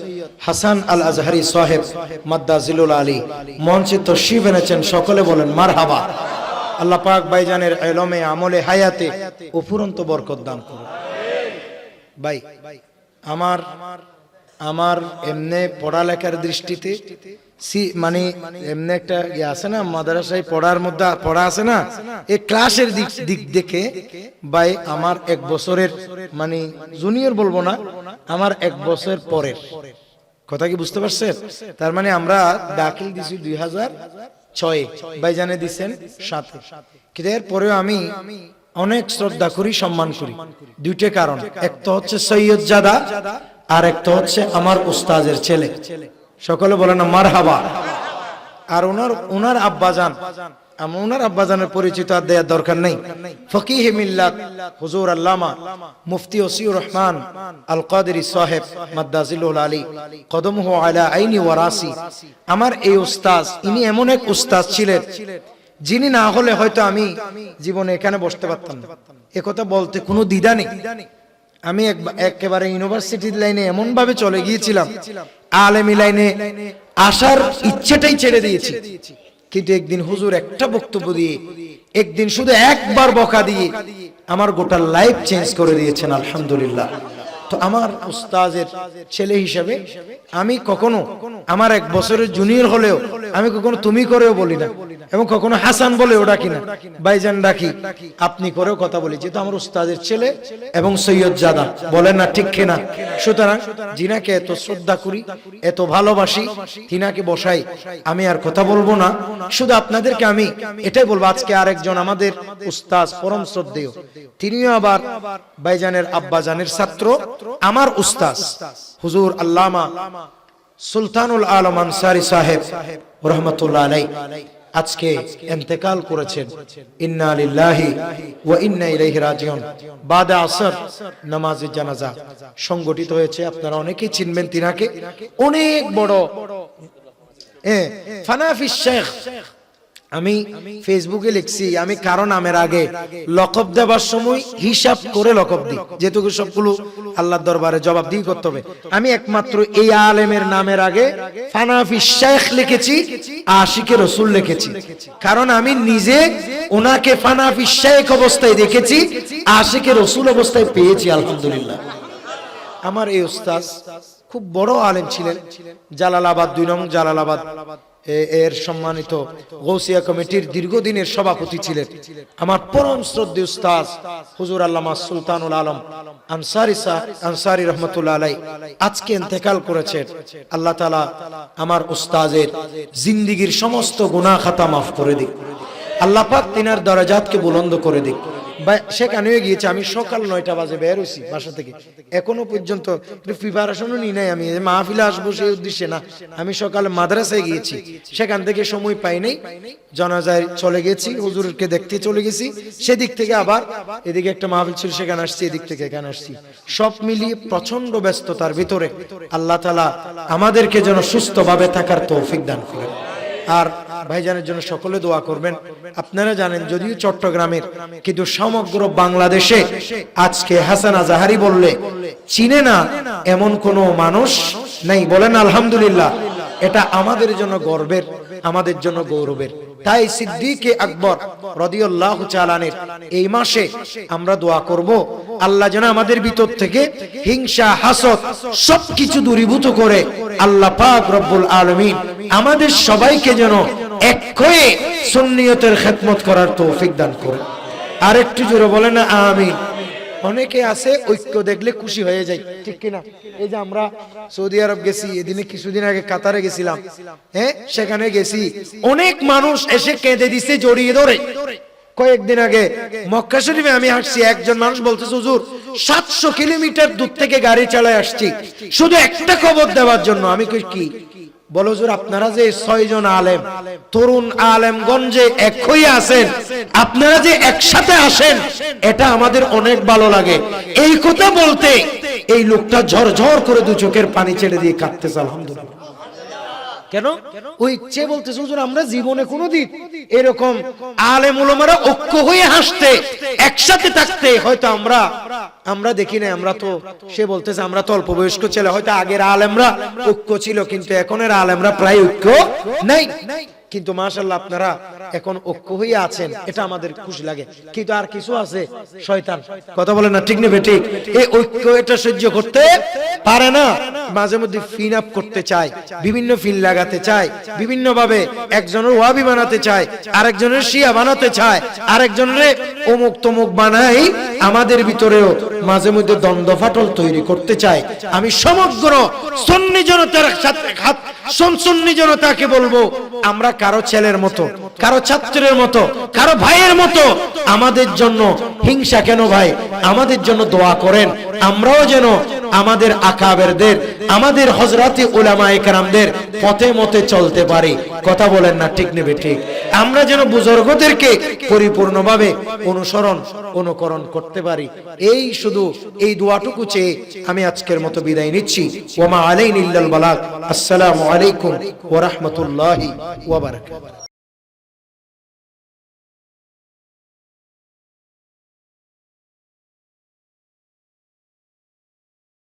হাসান আল আজহারি সাহেব মাদ্দাজিলুল আলী মঞ্চে তশরিফ এনেছেন। সকলে বলেন মারহাবা। আল্লাহ পাক ভাইজানের ইলমে, আমলে, হায়াতে অফুরন্ত বরকত দান করুন। ভাই আমার এমনি পড়ালেখার দৃষ্টিতে মানে এমনি একটা আছে না, মাদ্রাসায় পড়ার মধ্যে পড়া আছে না, এই ক্লাসের দিক দেখে ভাই আমার 1 বছরের মানে জুনিয়র বলবো না, আমার 1 বছর পরের কথা কি বুঝতে পারছেন? তার মানে আমরা দাখিল দিছি 2006, ভাইজানে দিচ্ছেন 7। কিন্তু এরপরেও আমি অনেক শ্রদ্ধা করি, সম্মান করি। 2টা কারণ, একটা হচ্ছে সৈয়দ জাদা, আর একটা হচ্ছে আমার উস্তাদের ছেলে। সকলে বলেন না মারহাবা। আর ওনার আব্বাজান, ওনার আব্বাজানের পরিচিত আর দেওয়ার দরকার নেই। ফকিহে মিল্লাত হুজুর আল্লামা মুফতি ওসিউর রহমান আল কাদেরী সাহেব মাদ্দাজিলুল আলী কদমহু আলা আইনি ওয়া রাসি। আমার এই উস্তাদ, ইনি এমন এক উস্তাদ ছিলেন যিনি না হলে হয়তো আমি জীবনে এখানে বসতে পারতাম না। একথা বলতে কোনো দ্বিধা নেই। আমি একেবারে ইউনিভার্সিটির লাইনে এমন ভাবে চলে গিয়েছিলাম, আলেমি লাইনে আসার ইচ্ছেটাই ছেড়ে দিয়েছি। কিন্তু একদিন হুজুর একটা বক্তব্য দিয়ে, একদিন শুধু একবার বকা দিয়ে আমার গোটা লাইফ চেঞ্জ করে দিয়েছেন, আলহামদুলিল্লাহ। তো আমার উস্তাদের ছেলে হিসেবে আমি কখনো আমার 1 বছরের জুনিয়র হলেও আমি কখনো তুমি করেও বলি না, এবং কখনো হাসান বলেও ডাকি না, ভাইজান ডাকি, আপনি করেও কথা বলি, যেহেতু আমার উস্তাদের ছেলে এবং সৈয়দ জাদা, বলেন না ঠিক কিনা? সুতরাং যিনাকে এত শ্রদ্ধা করি, এত ভালোবাসি, তিনাকে বসাই। আমি আর কথা বলবো না, শুধু আপনাদেরকে আমি এটাই বলবো, আজকে আরেকজন আমাদের উস্তাদ পরম শ্রদ্ধেয়, তিনিও আবার ভাইজানের আব্বাজানের ছাত্র, আমার উস্তাদ হুজুর আল্লামা সুলতানুল আলম আনসারী সাহেব রহমাতুল্লাহ আলাইহি আজকে ইন্তেকাল করেছেন। ইন্না লিল্লাহি ওয়া ইন্না ইলাইহি রাজিউন। বাদে আসর নামাজে জানাজা সংগঠিত হয়েছে। আপনারা অনেকেই চিনবেন তিনাকে, অনেক বড় ফানাফি শেখ। আমি ফেসবুকে লিখছি, আমি কারণ নামের আগে লকব দেবার সময় হিসাব করে লকব দিই, যেহেতু সবগুলো আল্লাহর দরবারে জবাবদিহি করতে হবে। আমি একমাত্র এই আলেমের নামের আগে ফানাফি শেখ লিখেছি, আশিকে রসুল লিখেছি, কারণ আমি নিজে ওনাকে ফানাফি শেখ অবস্থায় দেখেছি, আশিকে রসুল অবস্থায় পেয়েছি, আলহামদুলিল্লাহ। আমার এই উস্তাদ খুব বড় আলেম ছিলেন, জালালাবাদ 2 নং জালালাবাদ এর সম্মানিত গৌসিয়া কমিটির দীর্ঘদিনের সভাপতি ছিলেন। আমার পরম শ্রদ্ধেয় উস্তাদ হুজুর আল্লামা সুলতানুল আলম আনসারী রহমাতুল্লাহ আলাইহি আজকে ইন্তেকাল করেছেন। আল্লাহ তাআলা আমার উস্তাদের জিন্দেগীর সমস্ত গুনাহ খাতা মাফ করে দিক, আল্লাহ পাক তিনার দরজাতকে বুলন্দ করে দিক। সেখানেও গিয়েছে, আমি সকাল 9টা বাজে বের হইছি বাসা থেকে, এখনো পর্যন্ত প্রিপারেশনও নি নাই। আমি মাহফিলে আসবো সেই উদ্দেশ্যে না, আমি সকালে মাদ্রাসায় গিয়েছি, সেখান থেকে সময় পাই নাই, জানাজায় চলে গেছি, হুজুরকে দেখতে চলে গেছি, সেদিক থেকে আবার এদিকে একটা মাহফিল ছিল সেখানে আসছি, এদিক থেকে এখানে আসছি। সব মিলিয়ে প্রচন্ড ব্যস্ততার ভিতরে আল্লাহ তাআলা আমাদেরকে যেন সুস্থভাবে থাকার তৌফিক দান করেন। আর ভাইজানের জন্য সকলে দোয়া করবেন। আপনারা জানেন, যদিও চট্টগ্রামের, কিন্তু সমগ্র বাংলাদেশে আজকে হাসান আজহারি বললে চিনে না এমন কোন মানুষ নাই, বলেন আলহামদুলিল্লাহ। এটা আমাদের জন্য গর্বের, আমাদের জন্য গৌরবের। তাই সিদ্দিকে আকবর রাদিয়াল্লাহু তাআলা আনহু এই মাসে আমরা দোয়া করব, আল্লাহ যেন আমাদের ভিতর থেকে হিংসা, হাসদ সবকিছু দূরীভূত করে আল্লাহ পাক রব্বুল আলামিন আমাদের সবাইকে যেন এক হয়ে সুন্নিয়তের খেদমত করার তৌফিক দান করে। আর একটু জোরে বলেন না আমিন। অনেকে আছে ঐক্য দেখলে খুশি হয়ে যায়, ঠিক কিনা? এই যে আমরা সৌদি আরব গেছি, এদিনে কিছুদিন আগে কাতারে গেছিলাম, সেখানে গেছি, অনেক মানুষ এসে কেঁদে দিছে জড়িয়ে ধরে, কয়েকদিন আগে মক্কা শরীফে আমি হাঁটছি, একজন মানুষ বলতেছে হুজুর 700 কিলোমিটার দূর থেকে গাড়ি চালায় আসছি শুধু একটা খবর দেওয়ার জন্য। আমি কই কি? বলো হুজুর আপনারা যে 6 জন আলেম, তরুণ আলেমগঞ্জে এক হয়ে আছেন, আপনারা যে একসাথে আসেন এটা আমাদের অনেক ভালো লাগে। এই কথা বলতে এই লোকটা ঝরঝর করে দু চোখের পানি ছেড়ে দিয়ে কাঁদতেছে আলহামদুলিল্লাহ। কেন? ওই ইচ্ছে বলতেছে হুজুর আমরা জীবনে কোনোদিন এরকম আলেম উলামারা ঐক্য হয়ে হাসতে একসাথে থাকতে হয়তো আমরা দেখি না। আমরা তো, সে বলতেছে আমরা তো অল্প বয়স্ক ছেলে, হয়তো আগের আলেমরা ঐক্য ছিল কিন্তু এখনের আলেমরা প্রায় ঐক্য নাই। কিন্তু মাশাআল্লাহ আপনারা এখন ঐক্য হয়ে আছেন, এটা আমাদের খুশি লাগে। কিন্তু আর কিছু আছে, শয়তান কথা বলে না, ঠিক নেবে ঠিক, এই ঐক্য এটা সহ্য করতে পারে না, মাঝে মধ্যে ফিন আপ করতে চায়, বিভিন্ন ফিল লাগাতে চায়, বিভিন্ন ভাবে একজনের ওয়াহাবি বানাতে চায়, আরেকজনের শিয়া বানাতে চায়, আরেকজনের অমুক তমুক বানাই। আমাদের ভিতরেও মাঝে মধ্যে দ্বন্দ্ব ফাটল তৈরি করতে চায়। আমি সমগ্র সুন্নি জনতার সাথে সুন্নি জনতাকে বলবো, আমরা কারো ছেলের মতো, কারো ছাত্রের মতো, কারো ভাইয়ের মতো, আমাদের জন্য হিংসা কেন ভাই? আমাদের জন্য দোয়া করেন, আমরাও যেন আমাদের আকাবেরদের, আমাদের হযরতে উলামায়ে কেরামদের পথে মতে চলতে পারি। কথা বলেন না, ঠিক নেবে ঠিক? আমরা যেন বুজুর্গদেরকে পরিপূর্ণভাবে অনুকরণ করতে পারি। এই শুধু এই দোয়াটুকু চেয়ে আমি আজকের মতো বিদায় নিচ্ছি। ওয়া মা আলাইনা ইল্লাল বালাগ। আসসালামু আলাইকুম ওয়া রাহমাতুল্লাহি ওয়া বারাকাতুহু।